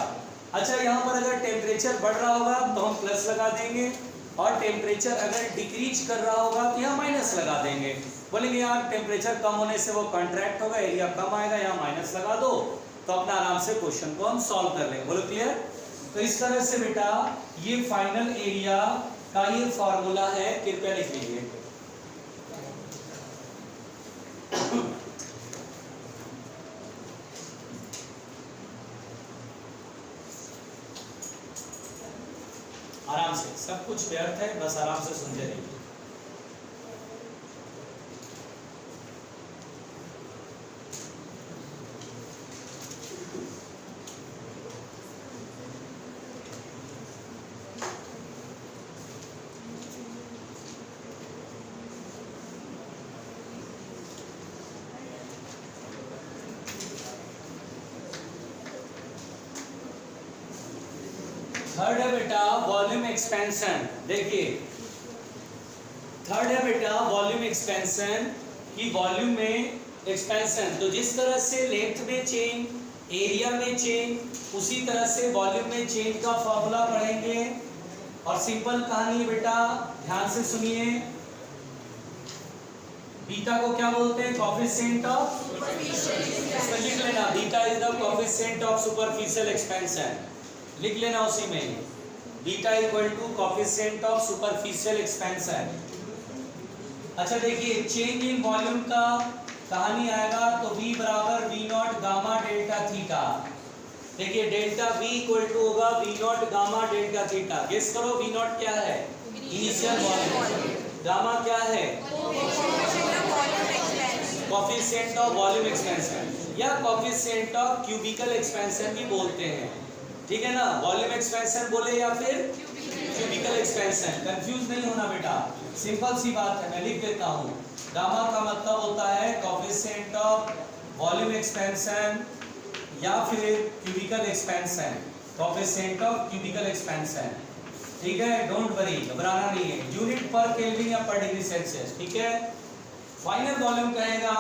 अच्छा यहाँ पर अगर टेम्परेचर बढ़ रहा होगा तो हम प्लस लगा देंगे, और टेम्परेचर अगर डिक्रीज कर रहा होगा तो यहाँ माइनस लगा देंगे। बोलेंगे यार टेम्परेचर कम होने से वो कॉन्ट्रैक्ट होगा, एरिया कम आएगा, यहाँ माइनस लगा दो तो अपना आराम से क्वेश्चन को हम सॉल्व कर लेंगे। बोलो क्लियर? तो इस तरह से बेटा ये फाइनल एरिया का ये फॉर्मूला है, कृपया लिख लीजिए। आराम से, सब कुछ व्यर्थ है, बस आराम से सुनते रहिए। थर्ड है बेटा वॉल्यूम एक्सपेंशन। देखिए थर्ड है बेटा वॉल्यूम एक्सपेंशन की वॉल्यूम में एक्सपेंशन। तो जिस तरह से लेंथ में चेंज, एरिया में चेंज, उसी तरह से वॉल्यूम में चेंज का फॉर्मूला पढ़ेंगे। और सिंपल कहानी बेटा ध्यान से सुनिए, बीटा को क्या बोलते हैं? कोएफिशिएंट ऑफ, इसमें लिख लेना beta is the coefficient of superficial expansion, लिख लेना उसी में, beta equal to coefficient of superficial expansion. अच्छा देखिए चेंज इन वॉल्यूम का कहानी आएगा तो V बराबर V nought gamma delta theta. देखिए डेल्टा V इक्वल टू होगा V nought gamma delta theta. Guess करो V नॉट क्या है? Initial volume. गामा क्या है? कोएफिशिएंट ऑफ वॉल्यूम एक्सपेंशन या कोएफिशिएंट ऑफ क्यूबिकल एक्सपेंशन भी बोलते हैं, ठीक है ना? वॉल्यूम एक्सपेंशन बोले या फिर क्यूबिकल एक्सपेंशन, कंफ्यूज नहीं होना बेटा, सिंपल सी बात है, मैं लिख देता हूँ। गामा का मतलब होता है कोएफिशिएंट ऑफ वॉल्यूम एक्सपेंशन या फिर cubical expansion, coefficient of cubical expansion, ठीक है? डोंट वरी, घबराना नहीं है, यूनिट पर केल्विन या पर डिग्री सेल्सियस, ठीक है? फाइनल वॉल्यूम कहेगा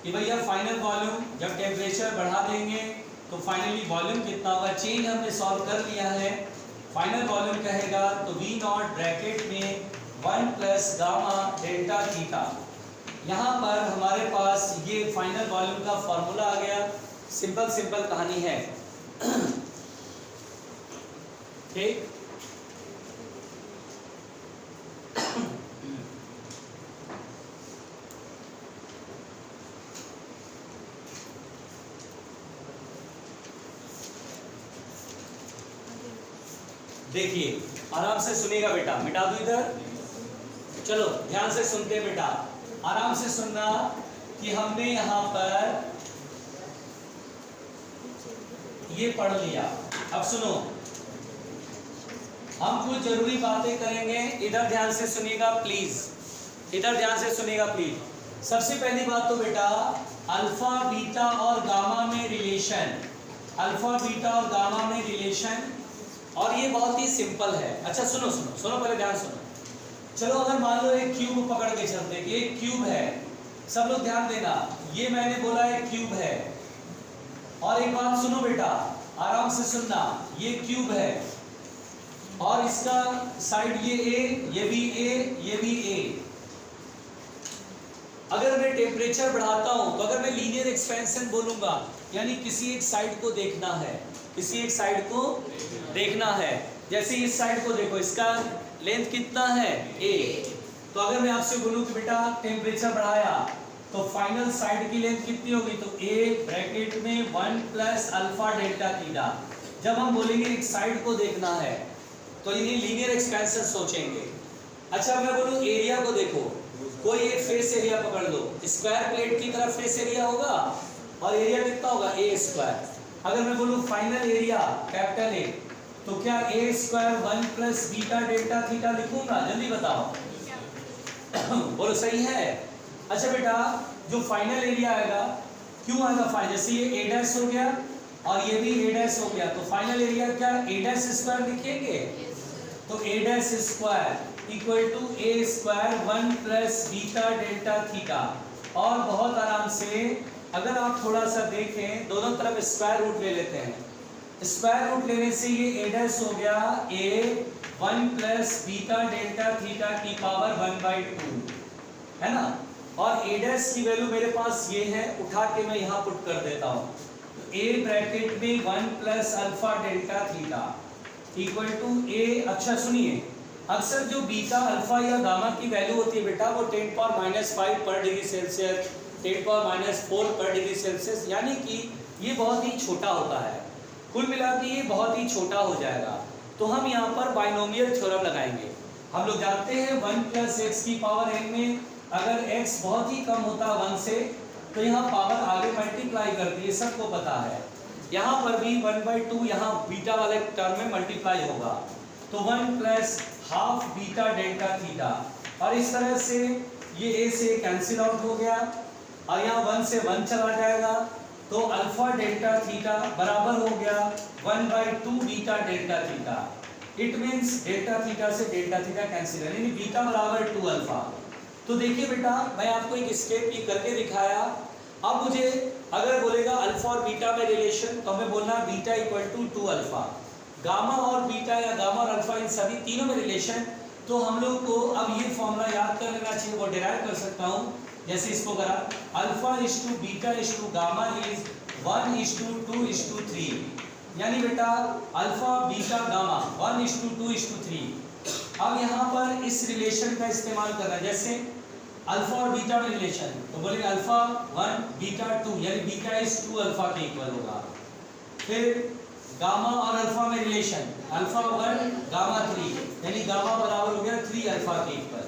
कि भैया फाइनल वॉल्यूम जब टेम्परेचर बढ़ा देंगे तो फाइनली वॉल्यूम कितना होगा? चेंज हमने सॉल्व कर लिया है। फाइनल वॉल्यूम कहेगा तो V नॉट ब्रैकेट में 1 प्लस गामा डेल्टा थीटा। यहाँ पर हमारे पास ये फाइनल वॉल्यूम का फॉर्मूला आ गया। सिंपल सिंपल कहानी है, ठीक? देखिए आराम से सुनिएगा बेटा, मिटा दो इधर, चलो ध्यान से सुनते बेटा, आराम से सुनना कि हमने यहाँ पर ये पढ़ लिया। अब सुनो, हम कुछ जरूरी बातें करेंगे, इधर ध्यान से सुनिएगा प्लीज, इधर ध्यान से सुनिएगा प्लीज। सबसे पहली बात तो बेटा अल्फा बीटा और गामा में रिलेशन, अल्फा बीटा और गामा में रिलेशन, और ये बहुत ही सिंपल है। अच्छा सुनो सुनो सुनो, पहले ध्यान सुनो। चलो अगर मान लो एक क्यूब पकड़ के चलते कि एक क्यूब है, सब लोग ध्यान देना, ये मैंने बोला एक क्यूब है, और एक बात सुनो बेटा आराम से सुनना, ये क्यूब है और इसका साइड ये A, ये भी A, ये भी A। अगर मैं टेम्परेचर बढ़ाता हूं तो अगर मैं लीनियर एक्सपेंशन बोलूंगा, यानी किसी एक साइड को देखना है, किसी एक साइड को देखना है, जैसे इस साइड को देखो, इसका लेंथ कितना है A, तो अगर मैं आपसे बोलूं कि बेटा टेम्परेचर बढ़ाया तो फाइनल साइड की लेंथ कितनी होगी? तो A ब्रैकेट में 1 प्लस अल्फा डेल्टा थीटा। जब हम बोलेंगे एक साइड को देखना है तो इन्हीं लीनियर एक्सपेंशन सोचेंगे। अच्छा मैं बोलूं एरिया को देखो, कोई एक फेस एरिया पकड़ लो, स्क्वायर प्लेट की तरफ फेस एरिया होगा और एरिया कितना होगा? A square. अगर मैं बोलूं फाइनल एरिया कैपिटल A, तो क्या A square 1 plus beta delta theta लिखूंगा? जल्दी बताओ बोलो सही है? अच्छा बेटा जो फाइनल एरिया आएगा, क्यों आएगा फाइनल? जैसे ये A डैश हो गया और ये भी A डैश हो गया, तो फाइनल एरिया क्या A डैश स्क्वायर लिखेंगे? तो A dash square equal to A square 1 plus beta delta theta. और बहुत आराम से अगर आप थोड़ा सा देखें, दोनों तरफ स्क्वायर रूट ले लेते हैं, स्क्वायर रूट लेने से ये A डैश हो गया A 1 plus beta delta theta की पावर 1/2, है ना? और ए डैश की वैल्यू मेरे पास ये है, उठा के मैं यहाँ पुट कर देता हूँ। ए ब्रैकेट में 1 plus alpha delta theta equal to A. अच्छा सुनिए, अक्सर जो बीटा अल्फा या गामा की वैल्यू होती है बेटा वो 10⁻⁵ पर डिग्री सेल्सियस, 10⁻⁴ पर डिग्री सेल्सियस, यानी कि ये बहुत ही छोटा होता है। कुल मिला के ये बहुत ही छोटा हो जाएगा। तो हम यहाँ पर बाइनोमियल थ्योरम लगाएंगे। हम लोग जानते हैं 1 प्लस एक्स की पावर n में अगर x बहुत ही कम होता है 1 से, तो यहाँ पावर आगे मल्टीप्लाई करती है, सबको पता है। यहाँ पर भी 1/2 यहाँ बीटा वाले टर्म में मल्टीप्लाई होगा, तो 1 plus half beta delta theta, और इस तरह से ये a से कैंसिल आउट हो गया और यहाँ 1 से 1 चला जाएगा, तो अल्फा डेल्टा थीटा बराबर हो गया 1/2 beta delta theta. It means delta theta से डेल्टा थीटा कैंसिल है, यानी बीटा बराबर 2 अल्फा। तो देखिए बेटा, मैं आपको एक स्टेप ये करके दिखाया। अब मुझे अगर बोलेगा अल्फा और बीटा में रिलेशन, तो हमें बोलना beta equal to 2 alpha. Gamma और बीटा या गामा और अल्फा, इन सभी तीनों में रिलेशन, तो हम लोग को अब ये फॉर्मूला याद कर लेना चाहिए, वो डिराइव कर सकता हूँ। जैसे इसको करा, alpha is to beta is to gamma is 1:2:3, यानी बेटा अल्फा बीटा गामा 1:2:3। अब यहाँ पर इस रिलेशन का इस्तेमाल करना है, जैसे अल्फा और बीटा में रिलेशन, तो बोलेंगे अल्फा 1 बीटा 2, यानी बीटा इज 2 अल्फा के इक्वल होगा। फिर गामा और अल्फा में रिलेशन, अल्फा 1 गामा 3, यानी गामा बराबर हो गया 3 अल्फा के इक्वल।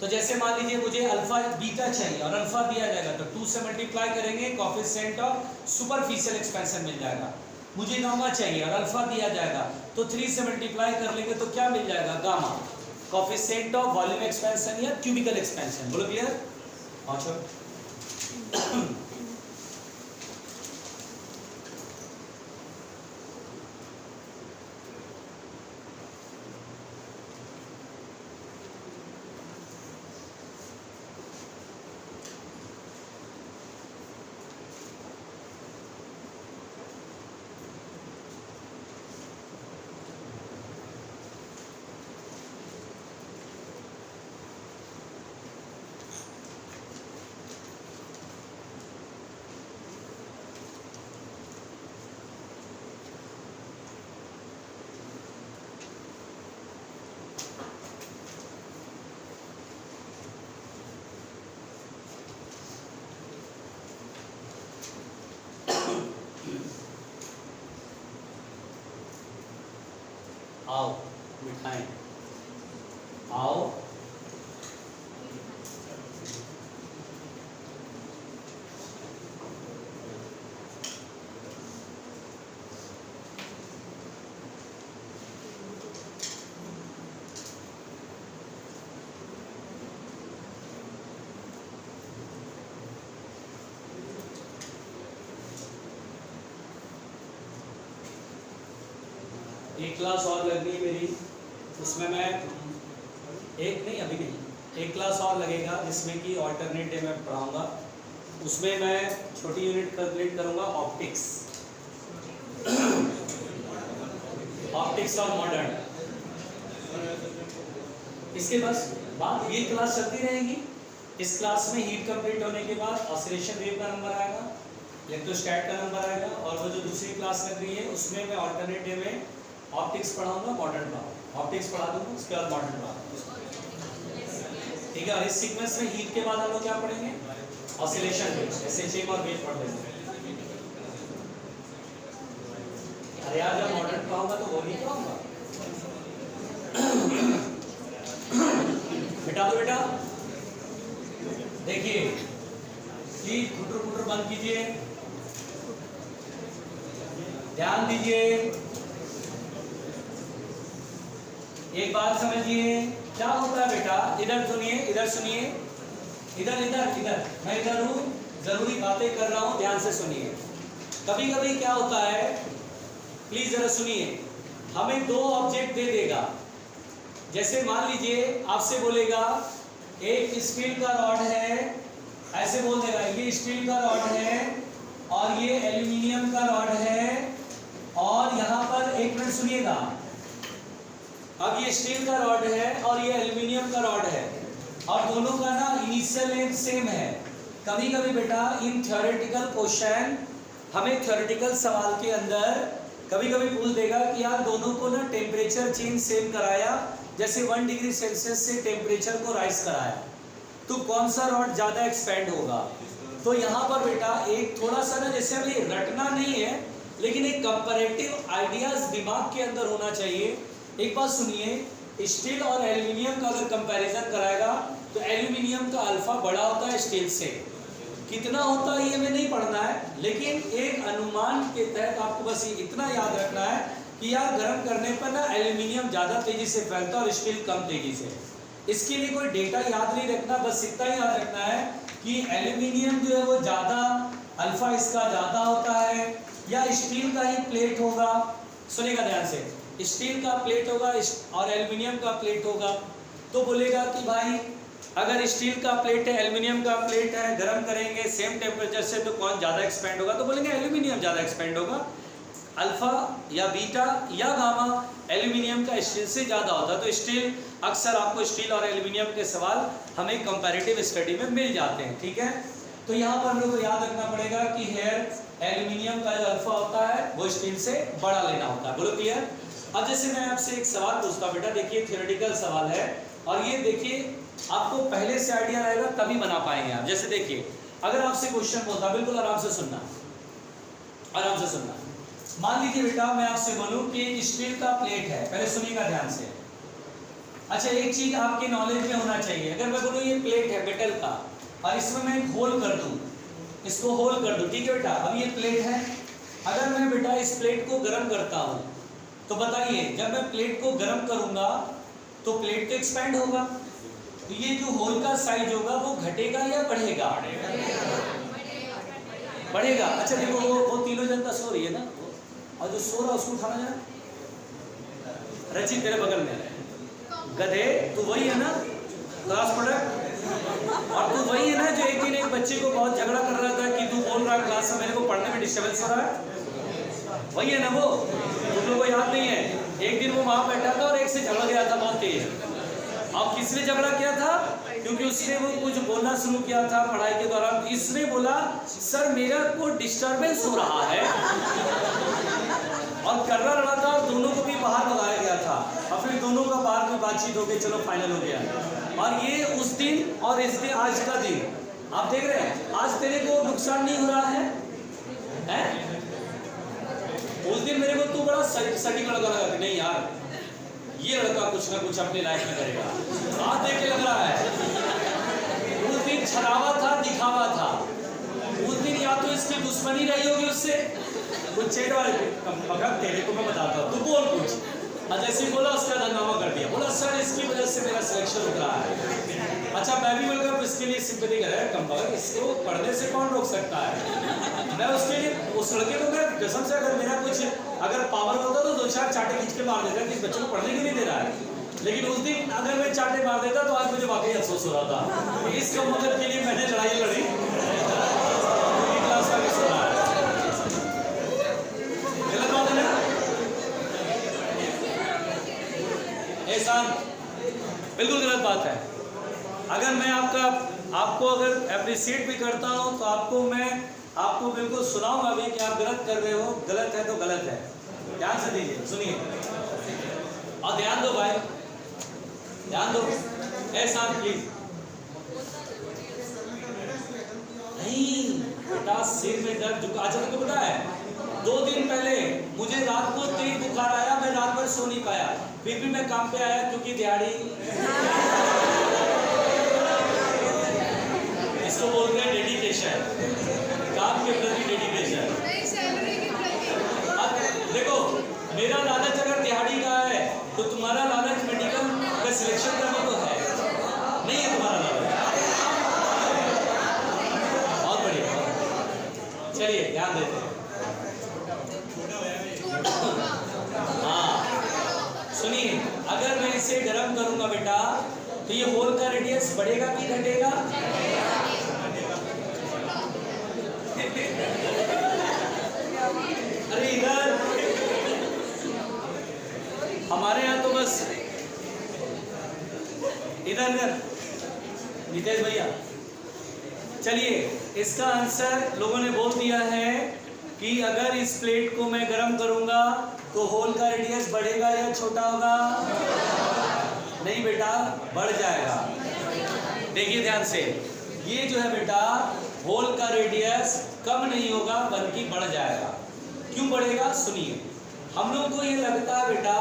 तो जैसे मान लीजिए मुझे अल्फा बीटा चाहिए और अल्फा दिया जाएगा, तो 2 से मल्टीप्लाई करेंगे, कोएफिशिएंट ऑफ सुपरफिशियल एक्सपेंशन मिल जाएगा। मुझे गामा चाहिए और अल्फा दिया जाएगा, तो 3 से मल्टीप्लाई कर लेंगे, तो क्या मिल जाएगा, gamma, coefficient of volume expansion या क्यूबिकल एक्सपेंशन। बोलो क्लियर? अच्छा आओ मिठाई आओ। एक क्लास और लगनी है मेरी, उसमें मैं एक नहीं, अभी नहीं, एक क्लास और लगेगा जिसमें कि ऑल्टरनेट डे में पढ़ाऊंगा। उसमें मैं छोटी यूनिट कंप्लीट करूंगा, ऑप्टिक्स, ऑप्टिक्स और मॉडर्न। इसके बस बाद ये क्लास चलती रहेगी। इस क्लास में हीट कंप्लीट होने के बाद ऑसिलेशन वेव का नंबर आएगा, इलेक्ट्रोस्टैट का नंबर आएगा, और वो जो दूसरी क्लास लग रही है उसमें मैं ऑल्टरनेट डे में ऑप्टिक्स पढ़ाऊंगा, मॉडर्न पढ़ाऊंगा, ऑप्टिक्स पढ़ा दूंगा, उसके बाद मॉडर्न पढ़ाऊंगा। ठीक है, और इस सीक्वेंस में हीट के बाद हम लोग क्या पढ़ेंगे, ऑसिलेशन वेव, SHM और वेव पढ़ लेंगे। अरे यार जब मॉडर्न पढ़ाऊंगा तो वो नहीं पढ़ाऊंगा। बिठा दो बेटा, देखिए प्लीज फुटर फुटर बंद कीजिए, ध्यान दीजिए, एक बात समझिए क्या होता है बेटा। इधर सुनिए, इधर सुनिए, इधर इधर इधर, मैं इधर हूँ, जरूरी बातें कर रहा हूँ, ध्यान से सुनिए। कभी कभी क्या होता है, प्लीज जरा सुनिए, हमें दो ऑब्जेक्ट दे देगा। जैसे मान लीजिए आपसे बोलेगा एक स्टील का रॉड है, ऐसे बोल देगा ये स्टील का रॉड है और ये एल्यूमिनियम का रॉड है, और यहाँ पर एक मिनट सुनिएगा, अब ये स्टील का रॉड है और ये एल्यूमिनियम का रॉड है, और दोनों का ना इनिशियल लेंथ सेम है। कभी कभी बेटा इन थ्योरेटिकल क्वेश्चन हमें थ्योरेटिकल सवाल के अंदर कभी कभी पूछ देगा कि यार दोनों को ना टेम्परेचर चेंज सेम कराया, जैसे 1 डिग्री सेल्सियस से टेम्परेचर को राइज कराया, तो कौन सा रॉड ज़्यादा एक्सपेंड होगा। तो यहाँ पर बेटा एक थोड़ा सा ना, जैसे अभी रटना नहीं है लेकिन एक कंपैरेटिव आइडियाज दिमाग के अंदर होना चाहिए। एक बात सुनिए, स्टील और एल्यूमिनियम का अगर कंपैरिजन कराएगा तो एल्यूमिनियम का अल्फा बड़ा होता है स्टील से। कितना होता है ये हमें नहीं पढ़ना है, लेकिन एक अनुमान के तहत आपको बस इतना याद रखना है कि यार गर्म करने पर ना एल्यूमिनियम ज़्यादा तेजी से फैलता है और स्टील कम तेजी से। इसके लिए कोई डेटा याद नहीं रखना, बस इतना ही याद रखना है कि एल्यूमिनियम जो है वो ज़्यादा अल्फा इसका ज़्यादा होता है, या स्टील का ही प्लेट होगा। सुनेगा ध्यान से, स्टील का प्लेट होगा और एल्यूमिनियम का प्लेट होगा, तो बोलेगा कि भाई अगर स्टील का प्लेट है एल्यूमिनियम का प्लेट है, गर्म करेंगे सेम टेम्परेचर से तो कौन ज़्यादा एक्सपेंड होगा, तो बोलेंगे एल्यूमिनियम ज़्यादा एक्सपेंड होगा। अल्फा या बीटा या गामा एल्यूमिनियम का स्टील से ज़्यादा होता है। तो स्टील अक्सर आपको स्टील और एल्यूमिनियम के सवाल हमें कंपैरेटिव स्टडी में मिल जाते हैं, ठीक है। तो यहाँ पर हम लोग को याद रखना पड़ेगा कि हेयर एल्यूमिनियम का जो अल्फा होता है वो स्टील से बड़ा लेना होता है। बोलो क्लियर। अब जैसे मैं आपसे एक सवाल पूछता हूँ बेटा, देखिए थ्योरेटिकल सवाल है और ये देखिए आपको पहले से आइडिया रहेगा तभी बना पाएंगे आप। जैसे देखिए अगर आपसे क्वेश्चन बोलता, बिल्कुल आराम से सुनना, आराम से सुनना। मान लीजिए बेटा मैं आपसे बोलूं कि स्टील का प्लेट है, पहले सुनिएगा ध्यान से। अच्छा एक चीज आपके नॉलेज में होना चाहिए, अगर मैं बोलूं ये प्लेट है मेटल का और इसमें मैं एक होल कर दूं, इसको होल कर दूं, ठीक है बेटा। अब ये प्लेट है, अगर मैं बेटा इस प्लेट को गर्म करता हूं तो बताइए जब मैं प्लेट को गर्म करूंगा तो प्लेट तो एक्सपैंड होगा, तो ये जो होल का साइज होगा वो घटेगा या बढ़ेगा? बढ़ेगा। अच्छा देखो वो तीनों जनता सो रही है ना, और जो सो रहा उसको उठाना जाना। रचित तेरे बगल में गधे, तू वही है ना क्लास प्रोडक्ट, और तू वही है ना जो एक दिन एक बच्चे को बहुत झगड़ा कर रहा था कि तू बोल रहा क्लास में मेरे को पढ़ने में डिस्टर्बेंस हो रहा है, वही है ना वो? तुम लोगों को याद नहीं है? एक दिन वो वहां बैठा था और एक से झगड़ गया था बहुत तेज। अब किसने झगड़ा किया था? क्योंकि उसने वो कुछ बोलना शुरू किया था पढ़ाई के दौरान। इसने बोला सर मेरा को डिस्टरबेंस हो रहा है, और कर्रा लड़ा था और दोनों को भी बाहर भगाया गया था, और फिर दोनों का बाहर में बातचीत हो गई, चलो फाइनल हो गया। और ये उस दिन और इस दिन आज का दिन आप देख रहे हैं, आज तेरे को नुकसान नहीं हो रहा है, हैं? उस दिन मेरे को तू बड़ा सटीक लड़का लगा कि नहीं यार ये लड़का कुछ ना कुछ अपनी लाइफ में करेगा, आज देख के लग रहा है। उस दिन छलावा था, दिखावा था, उस दिन या तो इसकी दुश्मनी रही होगी उससे कुछ चेट वाले मगर तेरे को मैं बताता हूँ, तू बोल कुछ। और जैसे बोला उसका हंगामा कर दिया, बोला सर इसकी वजह से मेरा सिलेक्शन रुक रहा है। अच्छा मैं भी बोलकर इसके लिए सिंपैथी कर रहा है, कम इसको पढ़ने से कौन रोक सकता है। मैं उसके लिए उस लड़के को मैं कसम से अगर मेरा कुछ अगर पावर होता तो 2-4 चाटे खींच के मार देता कि इस बच्चे को पढ़ने क्यों नहीं दे रहा है। लेकिन उस दिन अगर मैं चाटे मार देता तो आज मुझे वाकई अफसोस हो रहा था। इस कम मदद के लिए मैंने लड़ाई लड़ी, क्लास का भी सुना है। गलत बात है ना? एहसान बिल्कुल गलत बात है। अगर मैं आपको अगर अप्रिशिएट भी करता हूँ तो आपको बिल्कुल सुनाऊंगा भी कि आप गलत कर रहे हो, गलत है तो गलत है। ध्यान से दीजिए, सुनिए और ध्यान दो भाई, ध्यान दो। एहसान प्लीज। नहीं बेटा सिर में दर्द झुका। अच्छा तुमको पता है 2 दिन पहले मुझे रात को तेज बुखार आया, मैं रात भर सो नहीं पाया, फिर भी मैं काम पे आया क्योंकि दिहाड़ी इसको बोलते हैं डेडिकेशन, काम के प्रति डेडिकेशन। अब देखो मेरा लालच अगर दिहाड़ी का है तो तुम्हारा लालच मेडिकल का सिलेक्शन करने को है, नहीं है तुम्हारा लालच। बहुत बढ़िया, चलिए ध्यान देते हैं। हाँ सुनिए, अगर मैं इसे गर्म करूंगा बेटा तो ये होल का रेडियस बढ़ेगा कि घटेगा? अरे इधर हमारे यहाँ तो बस इधर नितेश भैया चलिए, इसका आंसर लोगों ने बोल दिया है कि अगर इस प्लेट को मैं गर्म करूंगा तो होल का रेडियस बढ़ेगा या छोटा होगा? नहीं बेटा, बढ़ जाएगा। देखिए ध्यान से, ये जो है बेटा होल का रेडियस कम नहीं होगा बल्कि बढ़ जाएगा। क्यों बढ़ेगा सुनिए। हम लोग को ये लगता है बेटा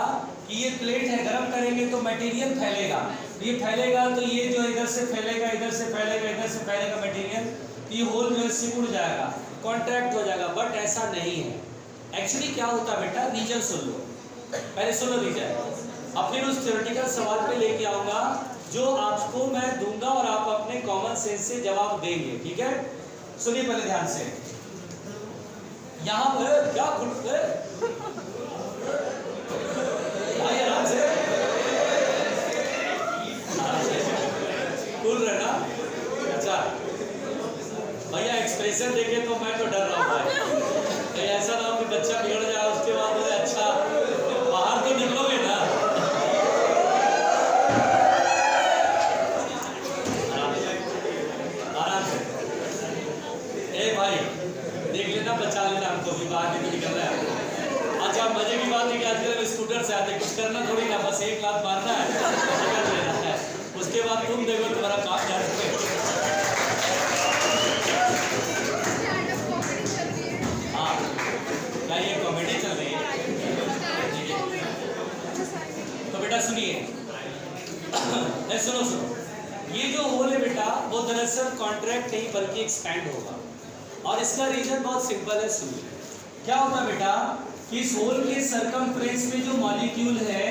कि ये प्लेट है, गर्म करेंगे तो मटेरियल फैलेगा, ये फैलेगा तो ये जो इधर से फैलेगा, इधर से फैलेगा, इधर से फैलेगा मटेरियल, ये होल जो है सिकुड़ जाएगा, कॉन्ट्रैक्ट हो जाएगा। बट ऐसा नहीं है। एक्चुअली क्या होता है बेटा, रीजन सुन लो, पहले सुनो रीजन, अब फिर उस थ्योरेटिकल सवाल पे लेके आऊंगा जो आपको मैं दूंगा और आप अपने कॉमन सेंस से जवाब देंगे। ठीक है, सुनिए पहले ध्यान से। यहाँ पर क्या भाई आराम से कूल रहना। अच्छा भैया एक्सप्रेशन देखे तो मैं तो डर रहा हूँ भाई, कहीं ऐसा ना हो कि बच्चा बिगड़ जाए उसके बाद बोले अच्छा बाहर तो निकलोगे ना। आराम से ए भाई देख लेना, बचा लेना हमको भी, बाहर नहीं निकल रहा है। अच्छा मजे की बात है कि आजकल स्कूटर से आते, कुछ करना थोड़ी ना, बस एक लात मारना है, निकल लेना है, उसके बाद तुम देखो तुम्हारा काम क्या है। हाँ क्या ये कॉमेडी चल रही है? तो बेटा सुनिए सुनो, ये जो होल है बेटा वो दरअसल कॉन्ट्रैक्ट नहीं बल्कि एक्सपैंड होगा, और इसका रीजन बहुत सिंपल है। सुनिए क्या होता है बेटा कि इस होल के सरकमफ्रेंस में जो मॉलिक्यूल है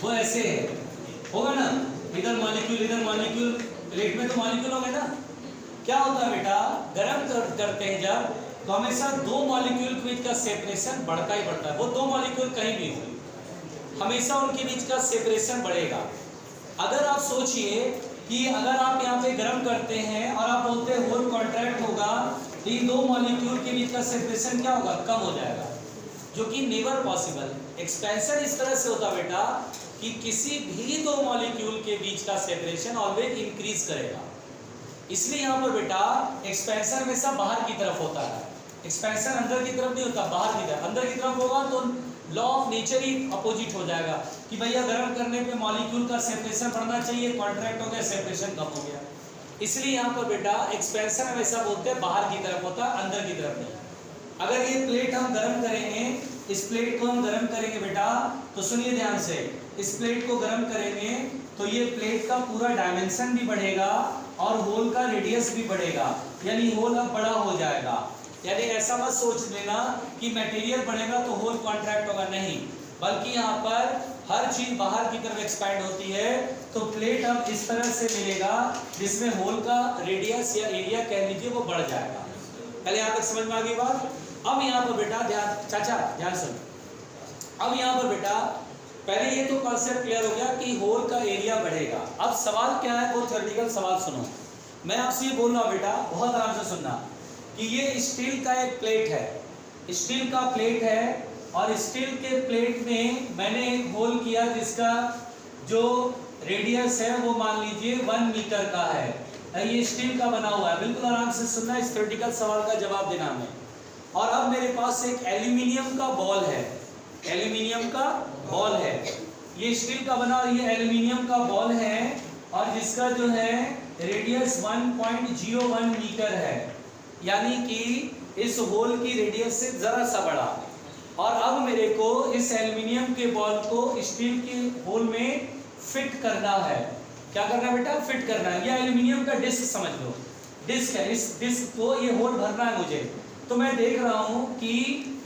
वो ऐसे है, होगा ना, इधर मॉलिक्यूल, प्लेट में तो मॉलिक्यूल होंगे ना। क्या होता है बेटा, गर्म करते हैं जब, तो हमेशा दो मॉलिक्यूल के बीच का सेपरेशन बढ़ता ही बढ़ता है। वो दो मॉलिक्यूल कहीं भी हो, हमेशा उनके बीच का सेपरेशन बढ़ेगा। अगर आप सोचिए कि अगर आप यहाँ पे गर्म करते हैं और आप बोलते हैं होल कॉन्ट्रैक्ट होगा, तो ये दो मॉलिक्यूल के बीच का सेपरेशन क्या होगा, कम हो जाएगा, जो कि नेवर पॉसिबल। एक्सपेंशन इस तरह से होता बेटा कि किसी भी दो मॉलिक्यूल के बीच का सेपरेशन ऑलवेज इंक्रीज करेगा। इसलिए यहाँ पर बेटा एक्सपेंशन हमेशा बाहर की तरफ होता है, एक्सपेंशन अंदर की तरफ नहीं होता, बाहर की तरफ। अंदर की तरफ होगा तो law of nature he opposite हो जाएगा कि भैया गर्म करने पे मॉलिक्यूल का सेपरेशन बढ़ना चाहिए, कॉन्ट्रैक्ट हो गया, सेपरेशन कम हो गया। इसलिए यहाँ पर बेटा एक्सपेंशन हमेशा बोलते हैं बाहर की तरफ होता है, अंदर की तरफ नहीं। अगर ये प्लेट हम गर्म करेंगे, इस प्लेट को हम गर्म करेंगे बेटा, तो सुनिए ध्यान से, इस प्लेट को गर्म करेंगे तो ये प्लेट का पूरा डायमेंशन भी बढ़ेगा और होल का रेडियस भी बढ़ेगा, यानी होल अब बड़ा हो जाएगा। यानी ऐसा मत सोच लेना कि मटेरियल बढ़ेगा तो होल कॉन्ट्रैक्ट होगा, नहीं, बल्कि यहाँ पर हर चीज बाहर की तरफ एक्सपैंड होती है। तो प्लेट अब इस तरह से मिलेगा जिसमें होल का रेडियस या एरिया कह लीजिए वो बढ़ जाएगा। पहले यहाँ तक समझ में आ गई बात। अब यहाँ पर बेटा ध्यान, चाचा ध्यान सुन, अब यहाँ पर बेटा पहले ये तो कॉन्सेप्ट क्लियर हो गया कि होल का एरिया बढ़ेगा। अब सवाल क्या है, वो थ्योरेटिकल सवाल सुनो। मैं आपसे ये बोल रहा हूँ बेटा, बहुत आराम से सुनना, कि ये स्टील का एक प्लेट है, स्टील का प्लेट है, और स्टील के प्लेट में मैंने एक होल किया जिसका जो रेडियस है वो मान लीजिए 1 मीटर का है। ये स्टील का बना हुआ है, बिल्कुल आराम से सुनना, इस थ्योरेटिकल सवाल का जवाब देना हमें। और अब मेरे पास एक एल्यूमिनियम का बॉल है, एल्यूमिनियम का बॉल है, ये स्टील का बना और ये एल्यूमिनियम का बॉल है, और जिसका जो है रेडियस 1.01 मीटर है, यानी कि इस होल की रेडियस से जरा सा बड़ा। और अब मेरे को इस एल्यूमिनियम के बॉल को स्टील के होल में फिट करना है। क्या करना है बेटा, फिट करना है। यह एल्यूमिनियम का डिस्क समझ लो, डिस्क है, इस डिस्क को ये होल भरना है मुझे। तो मैं देख रहा हूँ कि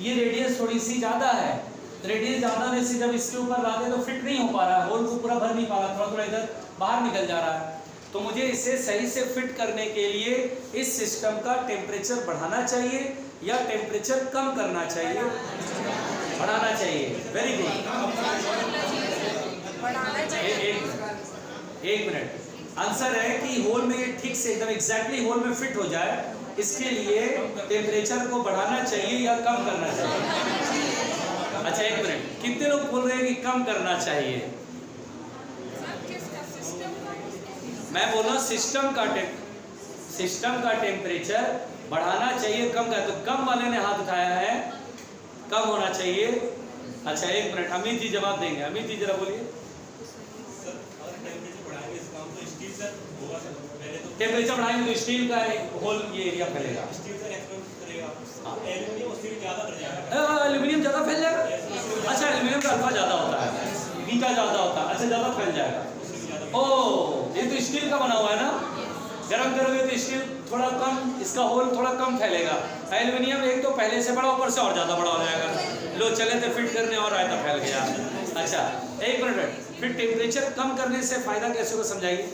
ये रेडियस थोड़ी सी ज़्यादा है, रेडियस ज़्यादा होने से जब इसके ऊपर लाते तो फिट नहीं हो पा रहा है, होल को पूरा भर नहीं पा रहा, थोड़ा थोड़ा इधर बाहर निकल जा रहा है। तो मुझे इसे सही से फिट करने के लिए इस सिस्टम का टेम्परेचर बढ़ाना चाहिए या टेम्परेचर कम करना चाहिए? बढ़ाना चाहिए। वेरी गुड, एक मिनट। आंसर है कि होल में ठीक से एकदम एग्जैक्टली होल में फिट हो जाए, इसके लिए टेम्परेचर को बढ़ाना चाहिए या कम करना चाहिए? अच्छा एक मिनट, कितने लोग बोल रहे हैं कि कम करना चाहिए? मैं बोल रहा हूँ सिस्टम का टेम्परेचर बढ़ाना चाहिए कम का, तो कम वाले ने हाथ उठाया है, कम होना चाहिए। अच्छा एक मिनट, अमित जी जवाब देंगे। अमित जी जरा बोलिए। टेम्परेचर बढ़ाएंगे तो स्टील का होल ये एरिया फैलेगा, एल्यूमिनियम ज़्यादा फैल जाएगा। अच्छा एल्यूमिनियम का अल्फा ज़्यादा होता है, बीटा ज़्यादा होता है, अच्छा ज़्यादा फैल जाएगा। ओह ये तो स्टील का बना हुआ है ना, गर्म करोगे तो स्टील थोड़ा कम, इसका होल थोड़ा कम फैलेगा। एल्यूमिनियम एक तो पहले से बड़ा, ऊपर से और ज़्यादा बड़ा हो जाएगा। लो चले थे फिट करने और आया था फैल गया। अच्छा एक मिनट, फिर टेम्परेचर कम करने से फ़ायदा कैसे को समझाइए।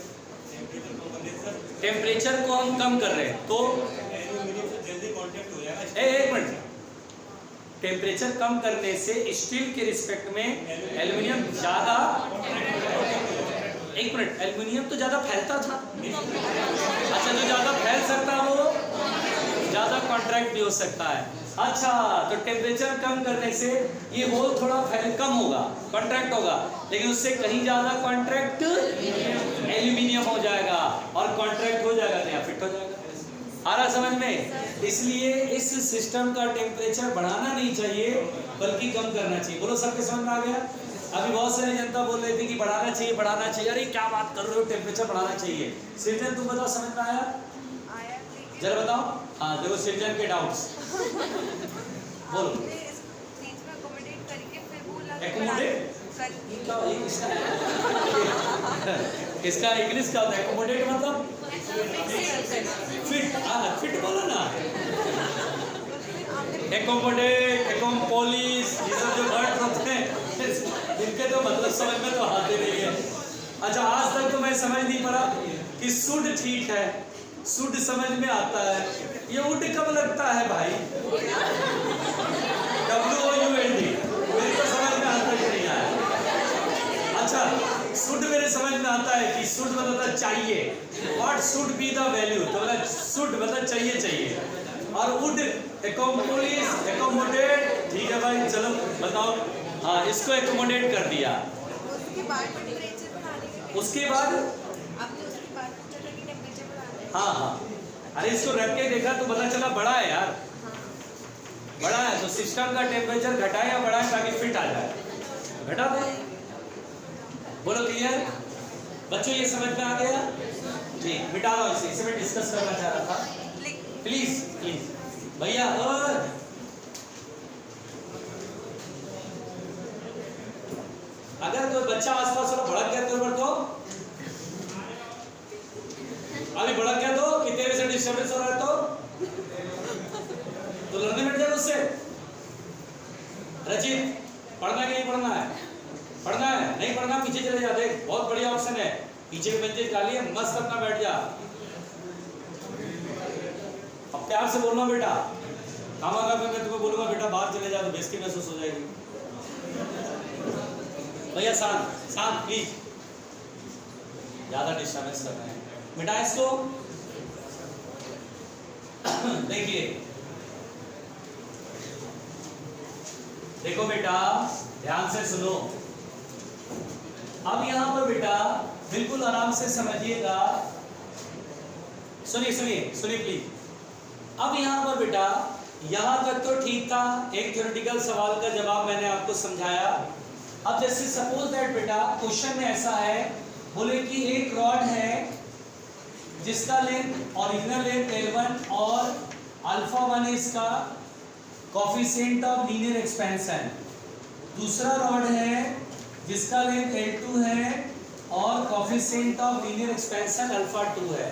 टेम्परेचर को हम कम कर रहे हैं तो एक मिनट, टेम्परेचर कम करने से स्टील के रिस्पेक्ट में एल्यूमिनियम ज़्यादा, एक मिनट, एल्यूमिनियम तो ज़्यादा फैलता था। अच्छा जो ज़्यादा फैल सकता है वो ज़्यादा कॉन्ट्रैक्ट भी हो सकता है। अच्छा तो टेम्परेचर कम करने से ये होल थोड़ा कम होगा, कॉन्ट्रैक्ट होगा, लेकिन उससे कहीं ज़्यादा कॉन्ट्रैक्ट एल्यूमिनियम हो जाएगा और कॉन्ट्रैक्ट हो जाएगा, नया फिट हो जाएगा। आ रहा समझ में? इसलिए इस सिस्टम का टेम्परेचर बढ़ाना नहीं चाहिए बल्कि कम करना चाहिए। बोलो सबके समझ में आ गया? अभी बहुत सारी जनता बोल रही थी कि बढ़ाना चाहिए बढ़ाना चाहिए, अरे क्या बात कर रहे हो, टेम्परेचर बढ़ाना चाहिए। सृजन तुम बताओ, समझ में आया? जरा बताओ। हाँ देखो सृजन के डाउट्स बोलो। एकोमोडेट इसका इंग्लिश क्या होता है? एकोमोडेट मतलब फिट, फिट बोलो ना। एकोमोडेट, एकोमपोलिस, ये सब जो वर्ड होते हैं इनके तो मतलब समझ में तो आते नहीं है। अच्छा आज तक तो मैं समझ नहीं पड़ा कि शुड ठीक है, शुड समझ में आता है, ये उड कब लगता है भाई? WOULD मेरे तो समझ में आता ही नहीं आया। अच्छा शुड मेरे समझ में आता है कि शुड मतलब चाहिए, what should be the value, तो मतलब शुड मतलब चाहिए चाहिए, और वुड एकोमोपोलिस एकोमोडेट, ठीक है भाई चलो बताओ। हाँ इसको एकोमोडेट कर दिया, उसके बाद हाँ हाँ, अरे इसको रख के देखा तो पता चला बड़ा है यार, बड़ा है तो सिस्टम का टेम्परेचर घटाए या बढ़ाए ताकि फिट आ जाए, घटा दो। बोलो क्लियर बच्चों, ये समझ में आ गया? ठीक, मिटा लो इसे मैं डिस्कस करना चाह रहा था। प्लीज प्लीज भैया, और अगर कोई बच्चा आसपास वाला भड़क गया तो अभी भड़क गया तो कि तेरे से डिस्टर्बेंस हो रहा है तो लड़ने बैठ जाए उससे। रचित पढ़ना है कि नहीं पढ़ना है? पढ़ना है, नहीं पढ़ना पीछे चले जाते, बहुत बढ़िया ऑप्शन है, पीछे बेंचेज डालिए, मस्त अपना बैठ जा। अब प्यार से बोलना बेटा, काम आगा मैं तुम्हें बोलूंगा बेटा बाहर चले जा तो बेइज्जती महसूस हो जाएगी। भैया शांत शांत प्लीज, ज्यादा डिस्टर्बेंस कर रहे हैं, मिटा इसको। देखिए देखो बेटा ध्यान से सुनो, अब यहां पर बेटा बिल्कुल आराम से समझिएगा, सुनिए सुनिए सुनिए प्लीज। अब यहां पर बेटा यहां तक तो ठीक था, एक थ्योरेटिकल सवाल का जवाब मैंने आपको समझाया। अब जैसे सपोज दैट बेटा क्वेश्चन में ऐसा है, बोले कि एक रॉड है जिसका लेंथ ओरिजिनल लेंथ L1 और अल्फा 1 इसका कोफिशिएंट ऑफ लीनियर एक्सपेंशन, दूसरा रॉड है जिसका लेंथ L2 है और coefficient of linear expansion alpha 2 है।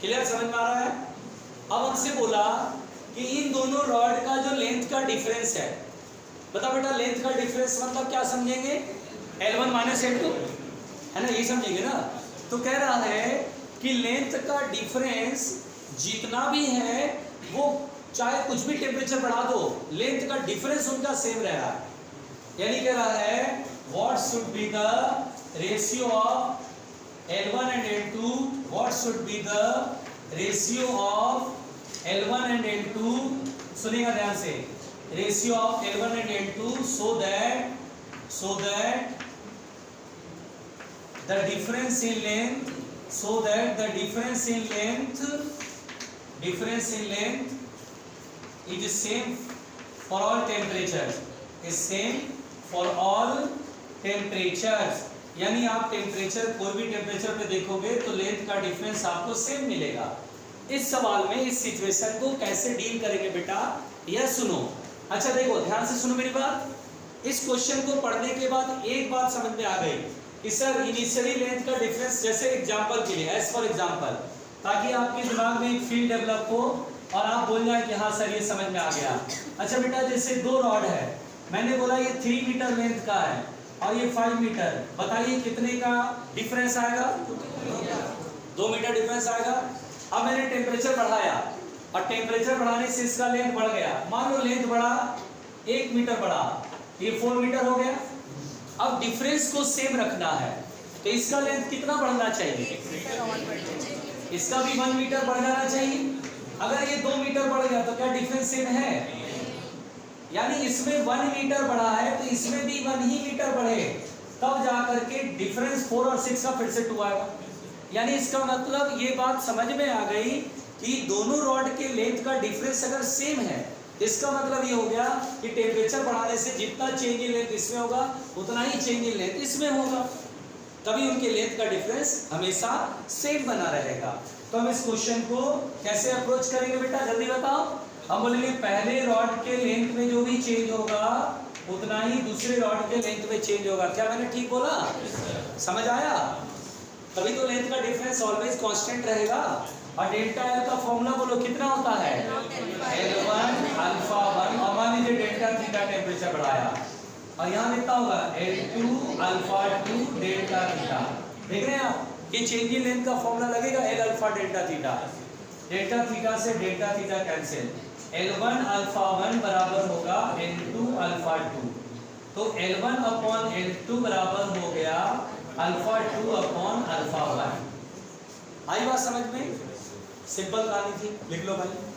क्लियर समझ में आ रहा है? अब हमसे बोला कि इन दोनों रॉड का जो लेंथ का डिफरेंस है, बता बेटा लेंथ का डिफरेंस मतलब क्या समझेंगे? L1 माइनस L2 है ना, ये समझेंगे ना। तो कह रहा है कि लेंथ का डिफरेंस जितना भी है वो चाहे कुछ भी टेम्परेचर बढ़ा दो, लेंथ का डिफरेंस उनका सेम रह रहा है। यानी कह रहा है what should be the ratio of L1 and L2, what should be the ratio of L1 and L2, सुनिएगा ध्यान से, ratio of L1 and L2 so that the difference in length so that the difference in length is same for all temperatures, is same for all temperatures। यानी आप टेम्परेचर कोई भी टेम्परेचर पे देखोगे तो लेंथ का डिफरेंस आपको सेम मिलेगा। इस सवाल में इस सिचुएशन को कैसे डील करेंगे बेटा, यह सुनो। अच्छा देखो ध्यान से सुनो मेरी बात। इस क्वेश्चन को पढ़ने के बाद एक बात समझ में आ गई कि सर इनिशियली लेंथ का डिफरेंस, जैसे एग्जांपल के लिए एज फॉर एग्जांपल, ताकि आपके दिमाग में एक फील डेवलप हो और आप बोल जाए कि हाँ सर ये समझ में आ गया। अच्छा बेटा जैसे दो रॉड है, मैंने बोला ये 3 मीटर लेंथ का है और ये 5 मीटर, बताइए कितने का डिफरेंस आएगा? 2 मीटर डिफरेंस आएगा। अब मैंने टेम्परेचर बढ़ाया और टेम्परेचर बढ़ाने से इसका लेंथ बढ़ गया, मान लो लेंथ बढ़ा 1 मीटर बढ़ा, ये 4 मीटर हो गया। अब डिफरेंस को सेम रखना है तो इसका लेंथ कितना बढ़ना चाहिए? इसका भी 1 मीटर बढ़ जाना चाहिए। अगर ये 2 मीटर बढ़ गया तो क्या डिफरेंस सेम है? यानी इसमें 1 मीटर बढ़ा है तो इसमें भी 1 ही मीटर बढ़े, तब जाकर के डिफरेंस 4 और 6 का फिर से 2 आएगा। यानी इसका मतलब ये बात समझ में आ गई कि दोनों रॉड के लेंथ का डिफरेंस अगर सेम है, इसका मतलब ये हो गया कि टेम्परेचर बढ़ाने से जितना चेंज इन लेंथ इसमें होगा उतना ही चेंज इन लेंथ इसमें होगा, तभी उनके लेंथ का डिफरेंस हमेशा सेम बना रहेगा। तो हम इस क्वेश्चन को कैसे अप्रोच करेंगे बेटा, जल्दी बताओ। हम बोलेंगे पहले रॉड के लेंथ में जो भी चेंज होगा उतना ही दूसरे रॉड के लेंथ में चेंज होगा। क्या मैंने ठीक बोला? समझ आया? तभी तो लेंथ का डिफरेंस ऑलवेज कांस्टेंट रहेगा। और डेल्टा एल का फॉर्मूला बोलो कितना होता है? L1 अल्फा 1, और मान लीजिए डेल्टा थीटा टेम्परेचर बढ़ाया और यहाँ कितना होगा? L2 alpha 2 delta theta. देख रहे हैं आप, ये चेंज इन लेंथ का फॉर्मूला लगेगा L alpha delta theta. Delta theta से delta theta cancel, L1 alpha 1 बराबर होगा L2 अल्फा 2, तो L1 अपॉन L2 बराबर हो गया अल्फा 2 अपॉन अल्फा 1। आई बात समझ में? सिंपल कहानी थी, लिख लो भाई।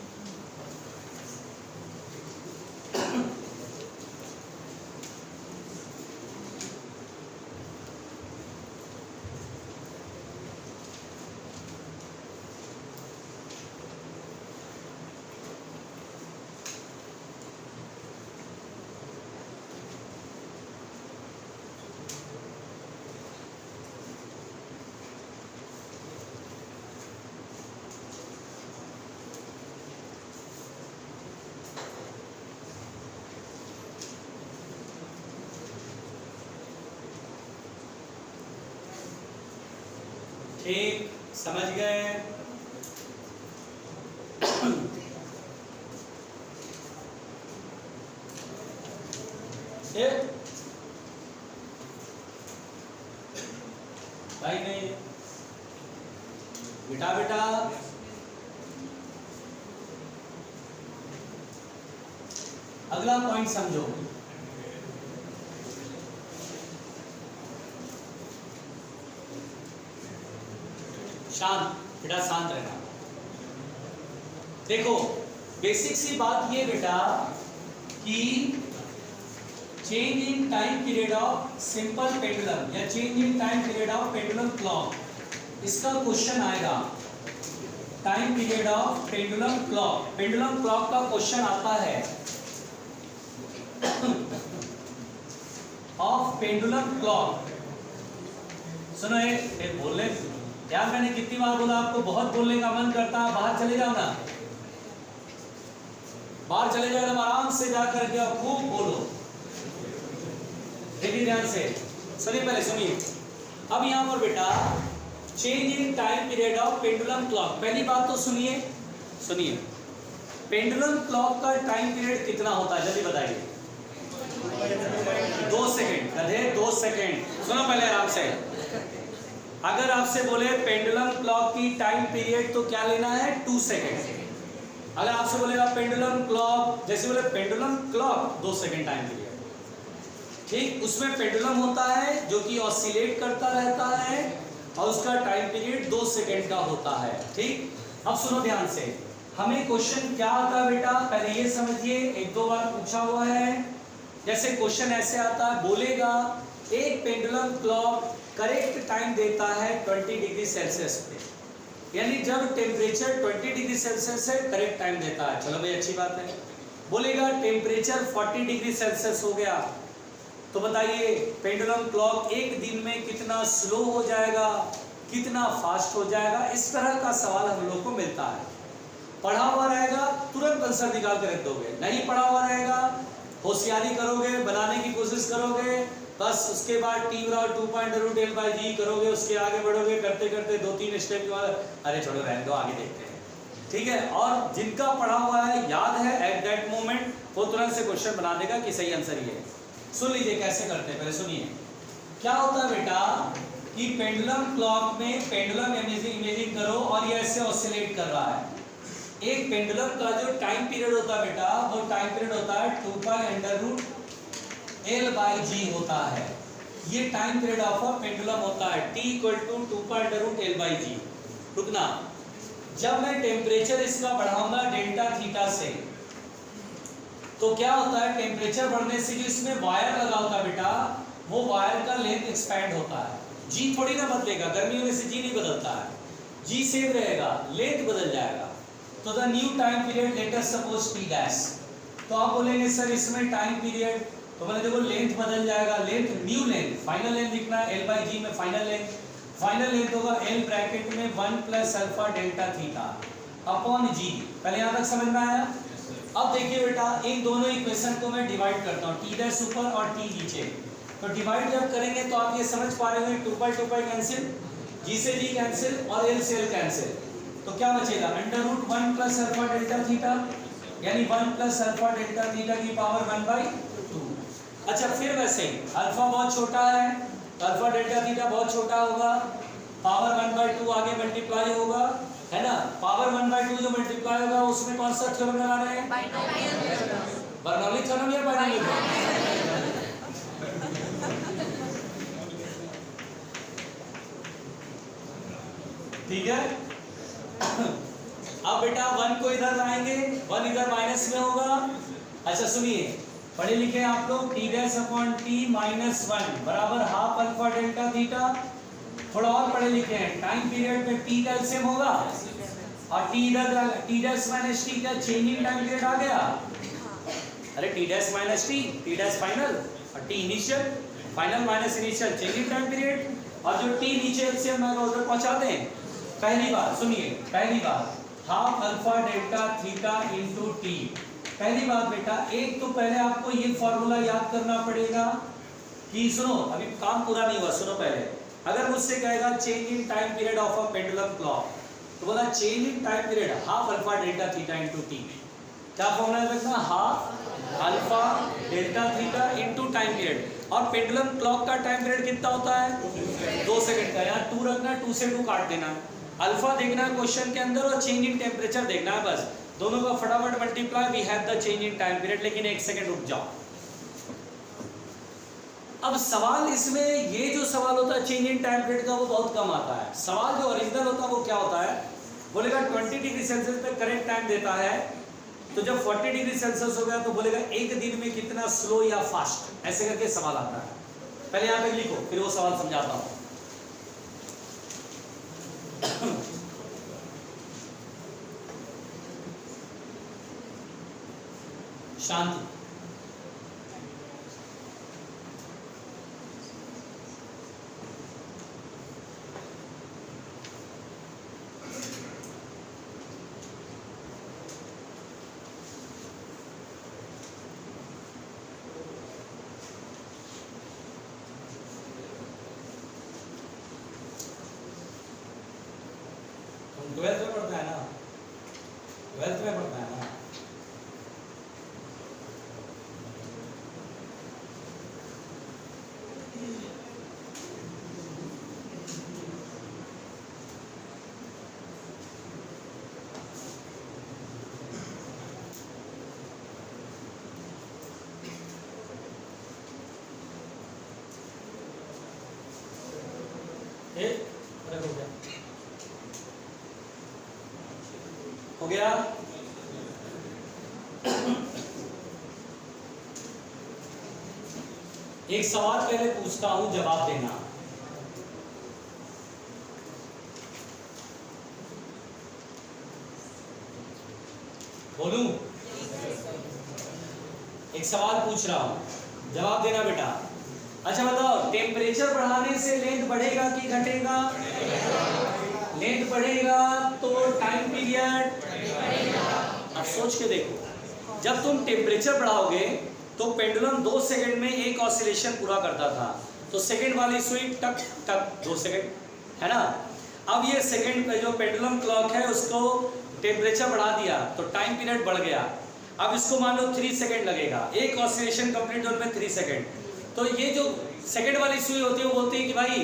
ठीक, समझ गए? भाई नहीं बेटा, बेटा अगला पॉइंट समझो। शांत बेटा, शांत रहना। देखो बेसिक सी बात ये बेटा कि change in time period of simple pendulum या change in time period of pendulum clock, इसका क्वेश्चन आएगा। Time period of pendulum clock, pendulum clock का क्वेश्चन आता है ऑफ पेंडुलम क्लॉक। सुनो ये बोलने यार, मैंने कितनी बार बोला आपको, बहुत बोलने का मन करता है, बाहर चले जाओ ना, बाहर चले जाओ एकदम आराम से जाकर के खूब बोलो। देखिए ध्यान से सुनिए, पहले सुनिए। अब यहाँ पर बेटा change in time period of pendulum clock, पहली बात तो सुनिए, सुनिए पेंडुलम क्लॉक का टाइम पीरियड कितना होता है, जल्दी बताइए। 2 सेकेंड, गधे 2 सेकेंड। सुनो पहले आराम से। अगर आपसे बोले पेंडुलम क्लॉक की टाइम पीरियड तो क्या लेना है? 2 सेकेंड। अगर आपसे बोलेगा पेंडुलम क्लॉक, जैसे बोले pendulum clock 2 second time period, ठीक, उसमें पेंडुलम होता है जो कि ऑसिलेट करता रहता है और उसका टाइम पीरियड 2 सेकेंड का होता है, ठीक। अब सुनो ध्यान से, हमें क्वेश्चन क्या आता है बेटा, पहले ये समझिए, 1-2 बार पूछा हुआ है। जैसे क्वेश्चन ऐसे आता है, बोलेगा एक पेंडुलम क्लॉक करेक्ट टाइम देता है 20 डिग्री सेल्सियस पे, यानी जब टेम्परेचर 20 डिग्री सेल्सियस है करेक्ट टाइम देता है। चलो भाई अच्छी बात है। बोलेगा टेम्परेचर 40 डिग्री सेल्सियस हो गया तो बताइए पेंडुलम क्लॉक एक दिन में कितना स्लो हो जाएगा, कितना फास्ट हो जाएगा। इस तरह का सवाल हम लोग को मिलता है। पढ़ा हुआ रहेगा तुरंत आंसर निकाल के रख दोगे, नहीं पढ़ा हुआ रहेगा होशियारी करोगे, बनाने की कोशिश करोगे, बस उसके बाद टी बराबर 2.√L/g करोगे, उसके आगे बढ़ोगे, करते करते 2-3 स्टेप के बाद अरे छोड़ो रहने दो आगे देखते हैं, ठीक है। और जिनका पढ़ा हुआ है याद है एट दैट मोमेंट वो तुरंत से क्वेश्चन बना देगा कि सही आंसर ये है। सुन लीजिए कैसे करते हैं, पहले सुनिए क्या होता है बेटा कि पेंडुलम क्लॉक में पेंडुलम इमेजिंग करो और ये ऐसे ऑसिलेट कर रहा है। एक पेंडुलम का जो टाइम पीरियड होता है बेटा वो टाइम पीरियड होता है 2π√L/g होता है। ये time period of a pendulum होता है t = 2π√L/g। रुकना, जब मैं टेम्परेचर इसका बढ़ाऊंगा डेल्टा थीटा से तो क्या होता है, टेम्परेचर बढ़ने से जो इसमें वायर लगा होता है बेटा वो वायर का लेंथ एक्सपैंड होता है। जी थोड़ी ना बदलेगा, गर्मी होने से जी नहीं बदलता है, जी सेम रहेगा, लेंथ बदल जाएगा। तो the new time period let us suppose t dash, तो आप बोलेंगे सर इसमें टाइम पीरियड, तो मैंने देखो लेंथ बदल जाएगा, length new length, final length लिखना है L/g में फाइनल लेंथ होगा L ब्रैकेट में 1 + alpha delta theta upon g। पहले यहाँ तक समझ में आया? अब देखिए बेटा इन दोनों इक्वेशन को मैं डिवाइड करता हूँ, t डैश ऊपर और t नीचे। तो डिवाइड जब करेंगे तो आप ये समझ पा रहे होंगे 2π कैंसिल, g से g कैंसिल और L से L कैंसिल, तो क्या बचेगा √1 + अल्फा डेल्टा थीटा, यानी 1 + अल्फा डेल्टा थीटा की पावर 1/2। अच्छा फिर वैसे ही अल्फा बहुत छोटा है तो अल्फा डेल्टा थीटा बहुत छोटा होगा, पावर 1/2 आगे मल्टीप्लाई होगा, है ना। पावर 1/2 जो मल्टीप्लाई होगा उसमें कौन सा थ्योरम लगा रहे हैं, बर्नौली थ्योरम या बाइनॉमियल थ्योरम? ठीक है। अब बेटा 1 को इधर लाएंगे, 1 इधर माइनस में होगा। अच्छा सुनिए पढ़े लिखे आप लोग, t डैश अपॉन t -1 बराबर हाफ अल्फा डेल्टा थीटा। थोड़ा और पढ़े लिखे हैं, टाइम पीरियड में t का एलसीएम होगा और t इधर t डैश माइनस t का चेंजिंग टाइम पीरियड आ गया। अरे t dash minus t dash final और t initial, final minus initial changing time period, और जो t नीचे एलसीएम है उधर पहुंचा दें। पहली बात सुनिए, पहली बात half alpha delta theta into T. पहली बात बेटा एक तो पहले आपको ये फॉर्मूला याद करना पड़ेगा कि सुनो अभी काम पूरा नहीं हुआ, सुनो पहले। अगर मुझसे कहेगा change in time period of a pendulum clock तो बोला change in time period half alpha delta theta into T. क्या फॉर्मूला रखना, half alpha delta theta into time period. और पेंडुलम क्लॉक का टाइम पीरियड कितना होता है 2 सेकंड का, यहाँ 2 रखना, 2 से 2 काट देना, अल्फा देखना है क्वेश्चन के अंदर और चेंज इन टेम्परेचर देखना है, बस दोनों का फटाफट multiply, we have the change in time period. लेकिन 1 सेकंड रुक जाओ। अब सवाल इसमें ये जो सवाल होता है चेंज इन टाइम पीरियड का वो बहुत कम आता है। सवाल जो ओरिजिनल होता है वो क्या होता है, बोलेगा 20 डिग्री सेल्सियस पे करेक्ट टाइम देता है, तो जब 40 डिग्री सेल्सियस हो गया तो बोलेगा एक दिन में कितना स्लो या फास्ट, ऐसे करके सवाल आता है। पहले यहाँ पे लिखो फिर वो सवाल समझाता हूँ। शांति। तुम 12th में पढ़ता है ना, 12th में पढ़ता है ना। अरे हो गया। एक सवाल पहले पूछता हूं, जवाब देना। बोलूं? एक सवाल पूछ रहा हूं, जवाब देना बेटा। अच्छा बताओ, टेम्परेचर बढ़ाने से लेंथ बढ़ेगा कि घटेगा? लेंथ बढ़ेगा तो टाइम पीरियड। अब सोच के देखो, जब तुम टेम्परेचर बढ़ाओगे तो पेंडुलम 2 सेकंड में एक ऑसिलेशन पूरा करता था, तो सेकंड वाली सुई टक टक 2 सेकंड, है ना? अब ये सेकंड पे जो पेंडुलम क्लॉक है उसको टेम्परेचर बढ़ा दिया तो टाइम पीरियड बढ़ गया। अब इसको मान लो 3 सेकंड लगेगा, एक ऑसिलेशन कंप्लीट होने में 3 सेकंड। तो ये जो सेकंड वाली सुई होती है वो बोलती है कि भाई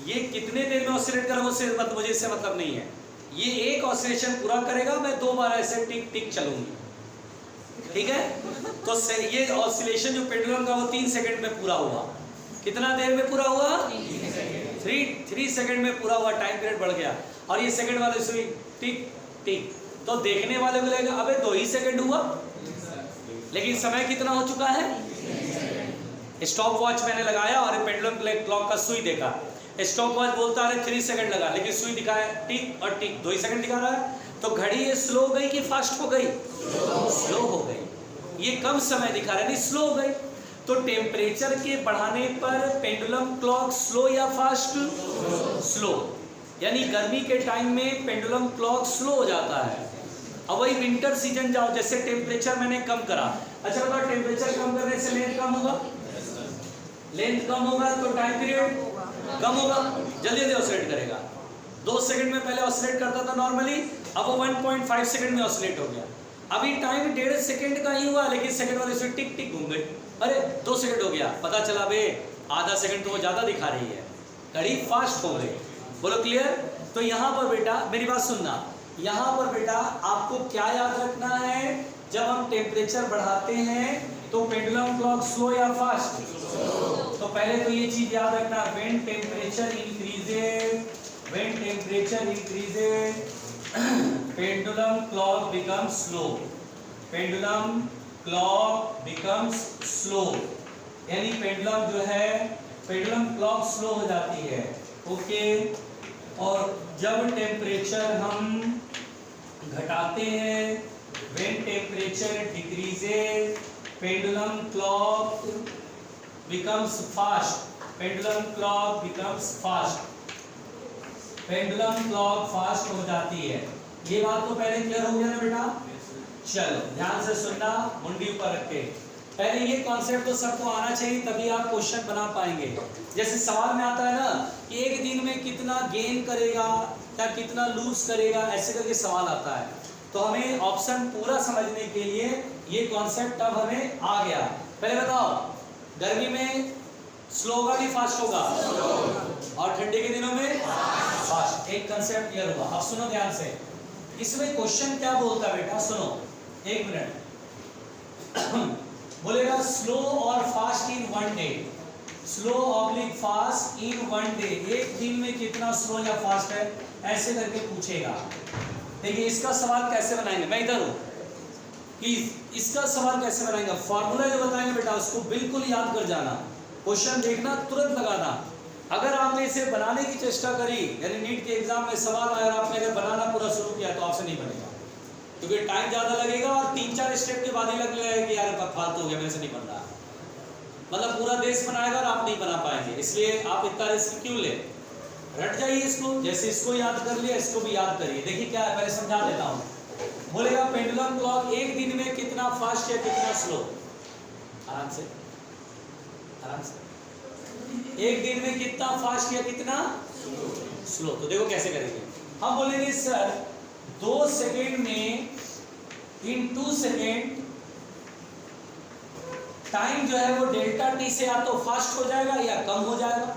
ये कितने देर में ऑसिलेट करेगा, मुझे इससे मतलब नहीं है, ये एक ऑसिलेशन पूरा करेगा, मैं 2 बार ऐसे टिक टिक चलूंगी, ठीक है? तो ये ऑसिलेशन जो पेंडुलम का वो 3 सेकंड में पूरा हुआ। कितना देर में पूरा हुआ? 3 सेकंड में पूरा हुआ, टाइम पीरियड बढ़ गया। और ये सेकंड वाली सुई टिक टिक, तो देखने वाले को लगेगा अबे 2 ही सेकंड हुआ, लेकिन समय कितना हो चुका है? स्टॉप वॉच मैंने लगाया और पेंडुलम क्लॉक का सुई देखा, स्टॉप वॉच बोलता है 3 सेकंड लगा, लेकिन सुई दिखाया टिक और टिक 2 ही सेकंड दिखा रहा है। तो घड़ी ये स्लो हो गई कि फास्ट हो गई? स्लो हो गई। ये कम समय दिखा रहा है, नहीं स्लो हो गई। तो टेम्परेचर के बढ़ाने पर पेंडुलम क्लॉक स्लो या फास्ट? स्लो। यानी गर्मी के टाइम में पेंडुलम क्लॉक स्लो हो जाता है। अब वही विंटर सीजन जाओ, जैसे टेम्परेचर मैंने कम करा, अच्छा बताओ टेम्परेचर कम करने से लेंथ कम होगा? लेंथ कम होगा तो टाइम पीरियड कम होगा, जल्दी जल्दी ऑसिलेट करेगा। 2 सेकंड में पहले ऑसिलेट करता था नॉर्मली, अब वो 1.5 सेकंड में ऑसिलेट हो गया। अभी टाइम 1.5 सेकंड का ही हुआ, लेकिन सेकंड वाले से टिक टिक घूम गई, अरे 2 सेकंड हो गया, पता चला बे आधा सेकंड तो वो ज्यादा दिखा रही है, घड़ी फास्ट हो गई। बोलो क्लियर? तो यहाँ पर बेटा मेरी बात सुनना, यहाँ पर बेटा आपको क्या याद रखना है, जब हम टेम्परेचर बढ़ाते हैं तो पेंडुलम क्लॉक स्लो या फास्ट? तो पहले तो ये चीज याद रखना, when temperature increases pendulum clock becomes slow. Pendulum clock becomes slow, यानी पेंडुलम जो है पेंडुलम क्लॉक स्लो हो जाती है, ओके। और जब टेम्परेचर हम घटाते हैं, when temperature decreases pendulum clock becomes fast. Pendulum clock becomes fast, pendulum clock fast हो जाती है। ये बात तो पहले क्लियर हो गया ना बेटा? चलो ध्यान से सुनना, मुंडी ऊपर रख के। पहले ये कॉन्सेप्ट तो सबको आना चाहिए, तभी आप क्वेश्चन बना पाएंगे। जैसे सवाल में आता है ना कि एक दिन में कितना गेन करेगा या कितना लूज करेगा, ऐसे करके सवाल आता है। तो हमें ऑप्शन पूरा समझने के लिए ये कॉन्सेप्ट अब हमें आ गया। पहले बताओ, गर्मी में स्लो होगा कि फास्ट होगा? और ठंडी के दिनों में फास्ट। एक कंसेप्ट क्लियर हुआ। अब सुनो ध्यान से, इसमें क्वेश्चन क्या बोलता है बेटा, सुनो 1 मिनट। बोलेगा स्लो और fast in 1 day, slow oblique fast in 1 day, एक दिन में कितना स्लो या फास्ट है, ऐसे करके पूछेगा। देखिए इसका सवाल कैसे बनाएंगे, मैं इधर हूं कि इसका सवाल कैसे बनाएंगे। फॉर्मूला जो बताएंगे बेटा उसको बिल्कुल याद कर जाना, क्वेश्चन देखना, तुरंत लगाना। अगर आपने इसे बनाने की चेष्टा करी, यानी नीट के एग्जाम में सवाल आया और आपने अगर बनाना पूरा शुरू किया तो आपसे नहीं बनेगा, क्योंकि टाइम ज़्यादा लगेगा और 3-4 स्टेप के बाद ही लगने लगेगा कि यार फालतू हो गया, मेरे से नहीं बन रहा। मतलब पूरा देश बनाएगा और आप नहीं बना पाएंगे, इसलिए आप इतना रिस्क क्यों ले। रट जाइए इसको, जैसे इसको याद कर लिया इसको भी याद करिए। देखिए क्या है, पहले समझा देता हूँ। बोलेगा पेंडुलम क्लॉक एक दिन में कितना फास्ट या कितना स्लो, आराम से आराम से, एक दिन में कितना फास्ट या कितना स्लो। तो देखो कैसे करेंगे, हम बोलेंगे सर 2 सेकेंड में इन 2 सेकेंड टाइम जो है वो डेल्टा टी से या तो फास्ट हो जाएगा या कम हो जाएगा।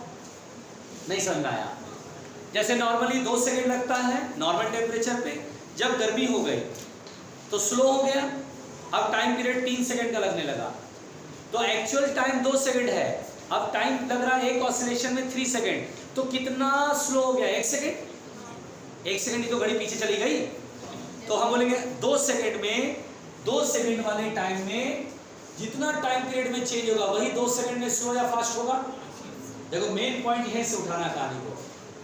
नहीं समझ में आया? जैसे नॉर्मली 2 सेकेंड लगता है नॉर्मल टेम्परेचर पे, जब गर्मी हो गई तो स्लो हो गया, अब टाइम पीरियड 3 सेकेंड का लगने लगा। तो एक्चुअल टाइम 2 सेकेंड है, अब टाइम लग रहा है एक ऑसिलेशन में 3 सेकेंड, तो कितना स्लो हो गया? 1 सेकेंड। 1 सेकेंड ही तो घड़ी पीछे चली गई। तो हम बोलेंगे 2 सेकेंड में, 2 सेकेंड वाले टाइम में जितना टाइम पीरियड में चेंज होगा वही 2 सेकेंड में स्लो या फास्ट होगा। देखो मेन पॉइंट यहीं से उठाना कहानी को,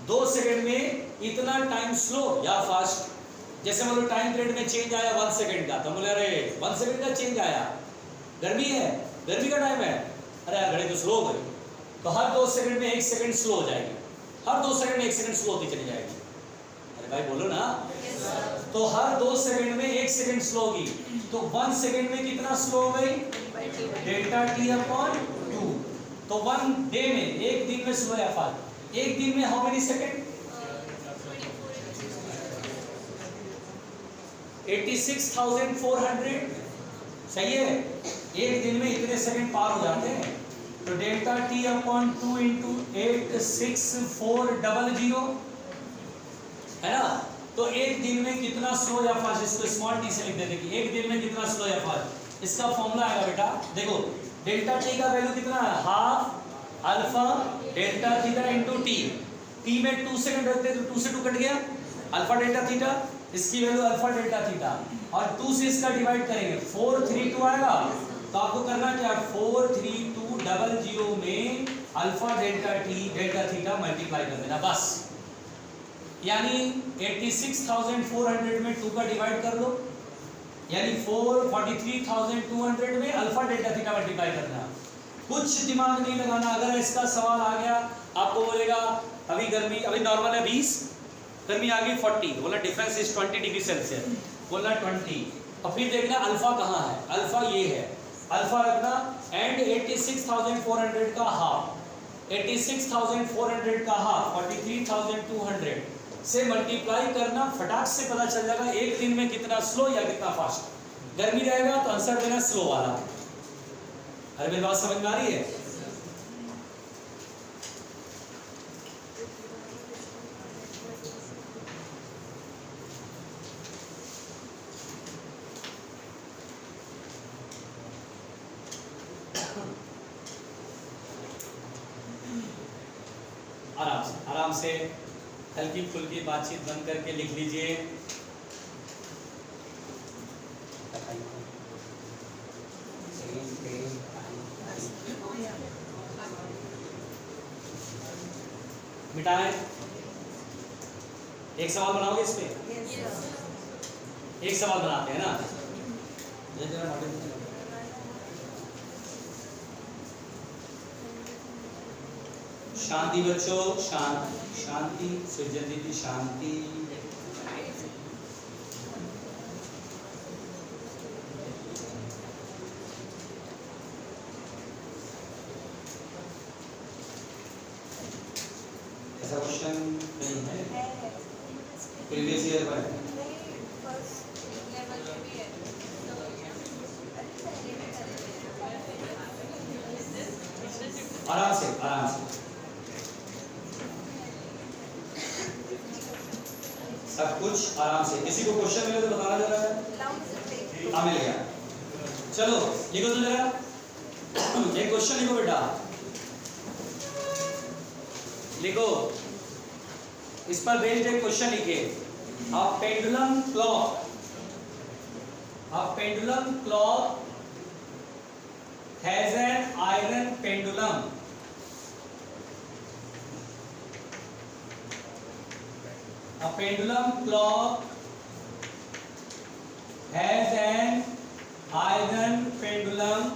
2 सेकेंड में इतना टाइम स्लो या फास्ट, जैसे मान लो टाइम पीरियड में चेंज आया 1 सेकंड का, तो बोले अरे 1 सेकंड का चेंज आया, गर्मी है, गर्मी का टाइम है, अरे यार घड़ी तो स्लो हो गई, तो हर 2 सेकंड में 1 सेकंड स्लो हो जाएगी, हर 2 सेकंड में 1 सेकंड स्लो होती चली जाएगी। अरे भाई बोलो ना, तो हर 2 सेकंड में 1 सेकंड स्लो होगी, तो 1 सेकंड में कितना स्लो हो गई, डेल्टा टी अपॉन 2। तो 1 डे में, एक दिन में स्लो या फास्ट, एक दिन में हाउ मेनी सेकंड, 86,400, सही है, एक दिन में इतने सेकंड पार हो जाते हैं। तो डेल्टा टी अपॉन 2 इंटू 86400 है ना। तो एक दिन में कितना स्लो या फास्ट, इसको स्मॉल टी से लिख देते कि एक दिन में कितना स्लो या फास्ट। इसका फॉर्मूला आएगा बेटा, देखो डेल्टा टी का वैल्यू कितना है, half alpha delta theta into T. T में 2 सेकंड रखते तो 2 से 2 कट गया, अल्फा डेल्टा थीटा, इसकी वैल्यू अल्फा डेल्टा थीटा, और 2 से इसका डिवाइड करेंगे 432 आएगा। तो आपको करना क्या, 43200 में alpha delta T delta theta multiply कर देना बस। यानी 86,400 में 2 का डिवाइड कर लो, यानी 443,200 में अल्फा डेल्टा थीटा मल्टीप्लाई करना। कुछ दिमाग नहीं लगाना। अगर इसका सवाल आ गया, आपको बोलेगा अभी गर्मी, अभी नॉर्मल है 20, गर्मी आ गई 40, बोला डिफरेंस इज 20 डिग्री सेल्सियस, बोला 20, और फिर देखना अल्फा कहाँ है, अल्फा ये है, अल्फा रखना एंड 86,400 का हाफ, 86,400 का हाफ 43,200 से मल्टीप्लाई करना, फटाक से पता चल जाएगा एक दिन में कितना स्लो या कितना फास्ट। गर्मी रहेगा तो आंसर देना स्लो वाला। अरे मेरी बात समझ में आ रही है? आराम से हल्की फुल्की बातचीत बंद करके लिख लीजिए। मिटाएं, एक सवाल बनाओगे इस पे? एक सवाल बनाते हैं ना। शांति बच्चों, शांति, सृजन दीदी शांति। ऐसा क्वेश्चन नहीं है, प्रीवियस ईयर पर है। आराम से, आराम से, सब कुछ आराम से। किसी को क्वेश्चन मिले तो बताना जरा है। हाँ मिल गया, चलो लिखो तो जरा, एक क्वेश्चन लिखो बेटा, लिखो, इस पर बेस्ड एक क्वेश्चन लिखे। A pendulum clock has an iron pendulum A pendulum clock has an iron pendulum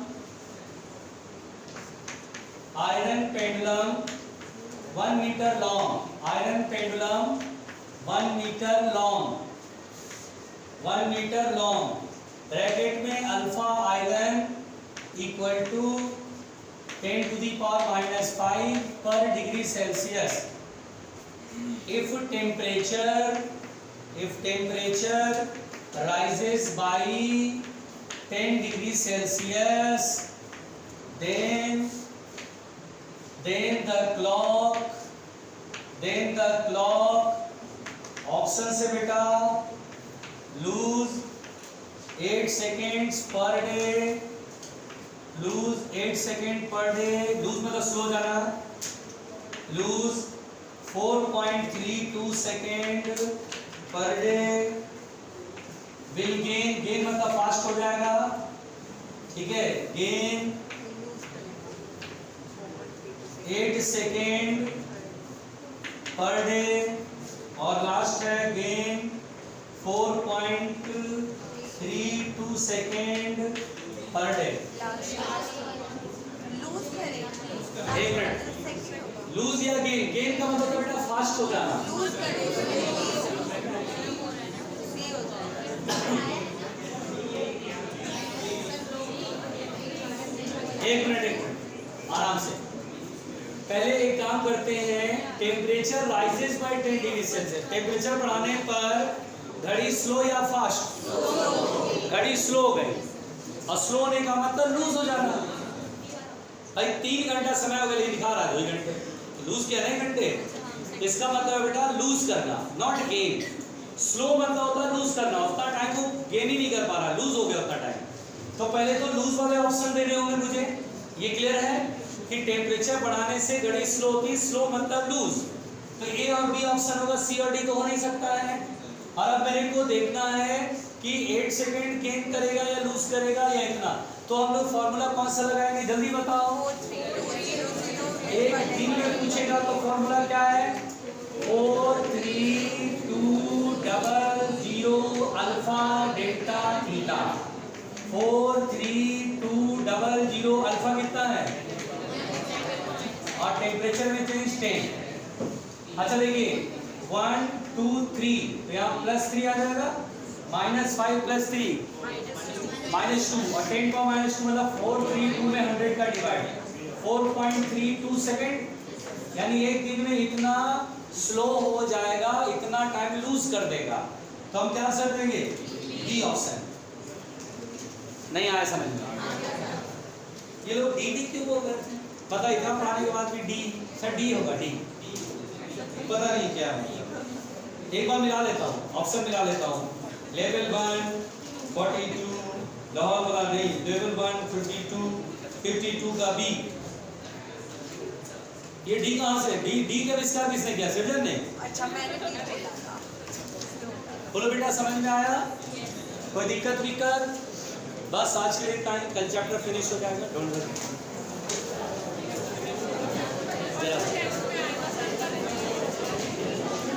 1 meter long, iron pendulum 1 meter long, 1 meter long, bracket में alpha iron equal to 10 to the power minus 5 per degree Celsius. If temperature rises by 10 degrees Celsius, then the clock option से बेटा lose 8 seconds per day, lose 8 seconds per day, lose मतलब स्लो जाना, lose 4.32 second per day, will gain मतलब फास्ट हो जाएगा, ठीक है, गेन 8 सेकेंड पर डे, और लास्ट है gain 4.32 second per day. Lose करेगा। एक मिनट, लूज या गेन? गेन का मतलब बेटा फास्ट हो जाना। लूज करेगा। सी हो जाएगा। एक मिनट आराम से। पहले एक काम करते हैं, temperature rises by 10 degree Celsius. Temperature बढ़ाने पर घड़ी स्लो या फास्ट? घड़ी स्लो हो गई, और स्लो होने का मतलब लूज हो जाना। भाई 3 घंटा समय हो गया, दिखा रहा है 2 घंटे, लूज किया नहीं घंटे, इसका मतलब है बेटा लूज करना, नॉट गेन। स्लो मतलब होता है लूज करना, उतना टाइम वो गेन ही नहीं कर पा रहा, लूज हो गया उतना टाइम। तो पहले तो लूज वाले ऑप्शन देने होंगे मुझे, ये क्लियर है कि टेम्परेचर बढ़ाने से घड़ी स्लो होती, स्लो मतलब लूज। तो ए और बी ऑप्शन होगा, सी और डी तो हो नहीं सकता है। और अब मेरे को देखना है कि 8 सेकेंड गेन करेगा या लूज करेगा या इतना। तो हम लोग फॉर्मूला कौन सा लगाएंगे, जल्दी बताओ। एक दिन में पूछेगा तो फॉर्मूला क्या है? 43200 अल्फा डेल्टा थीटा। 43200 अल्फा कितना है, और टेम्परेचर में चेंज 10। अच्छा देखिए 1 2 3, तो यहाँ +3 आ जाएगा, -5 + 3 -2, और 10 का -2 मतलब 432 में 100 का डिवाइड 4.32 सेकेंड, यानी एक दिन में इतना स्लो हो जाएगा, इतना टाइम लूज कर देगा। तो हम क्या आंसर देंगे, डी ऑप्शन। नहीं आया समझ में? ये लोग डी डी क्यों बोल रहे थे? पता इतना पढ़ाने के बाद भी डी, सर डी होगा, डी पता नहीं क्या है। एक बार मिला लेता हूँ, ऑप्शन मिला लेता हूँ। लेवल 1 42, लाहौर वाला नहीं, लेवल 1 52, 52 का बी। ये डी कहाँ से? डी डी का विस्तार किसने किया, सर्जन ने? अच्छा मैंने भी बोला था। बोलो बेटा समझ में आया? कोई दिक्कत? बस आज के लिए टाइम, कल चैप्टर फिनिश हो जाएगा, डोंट वरी।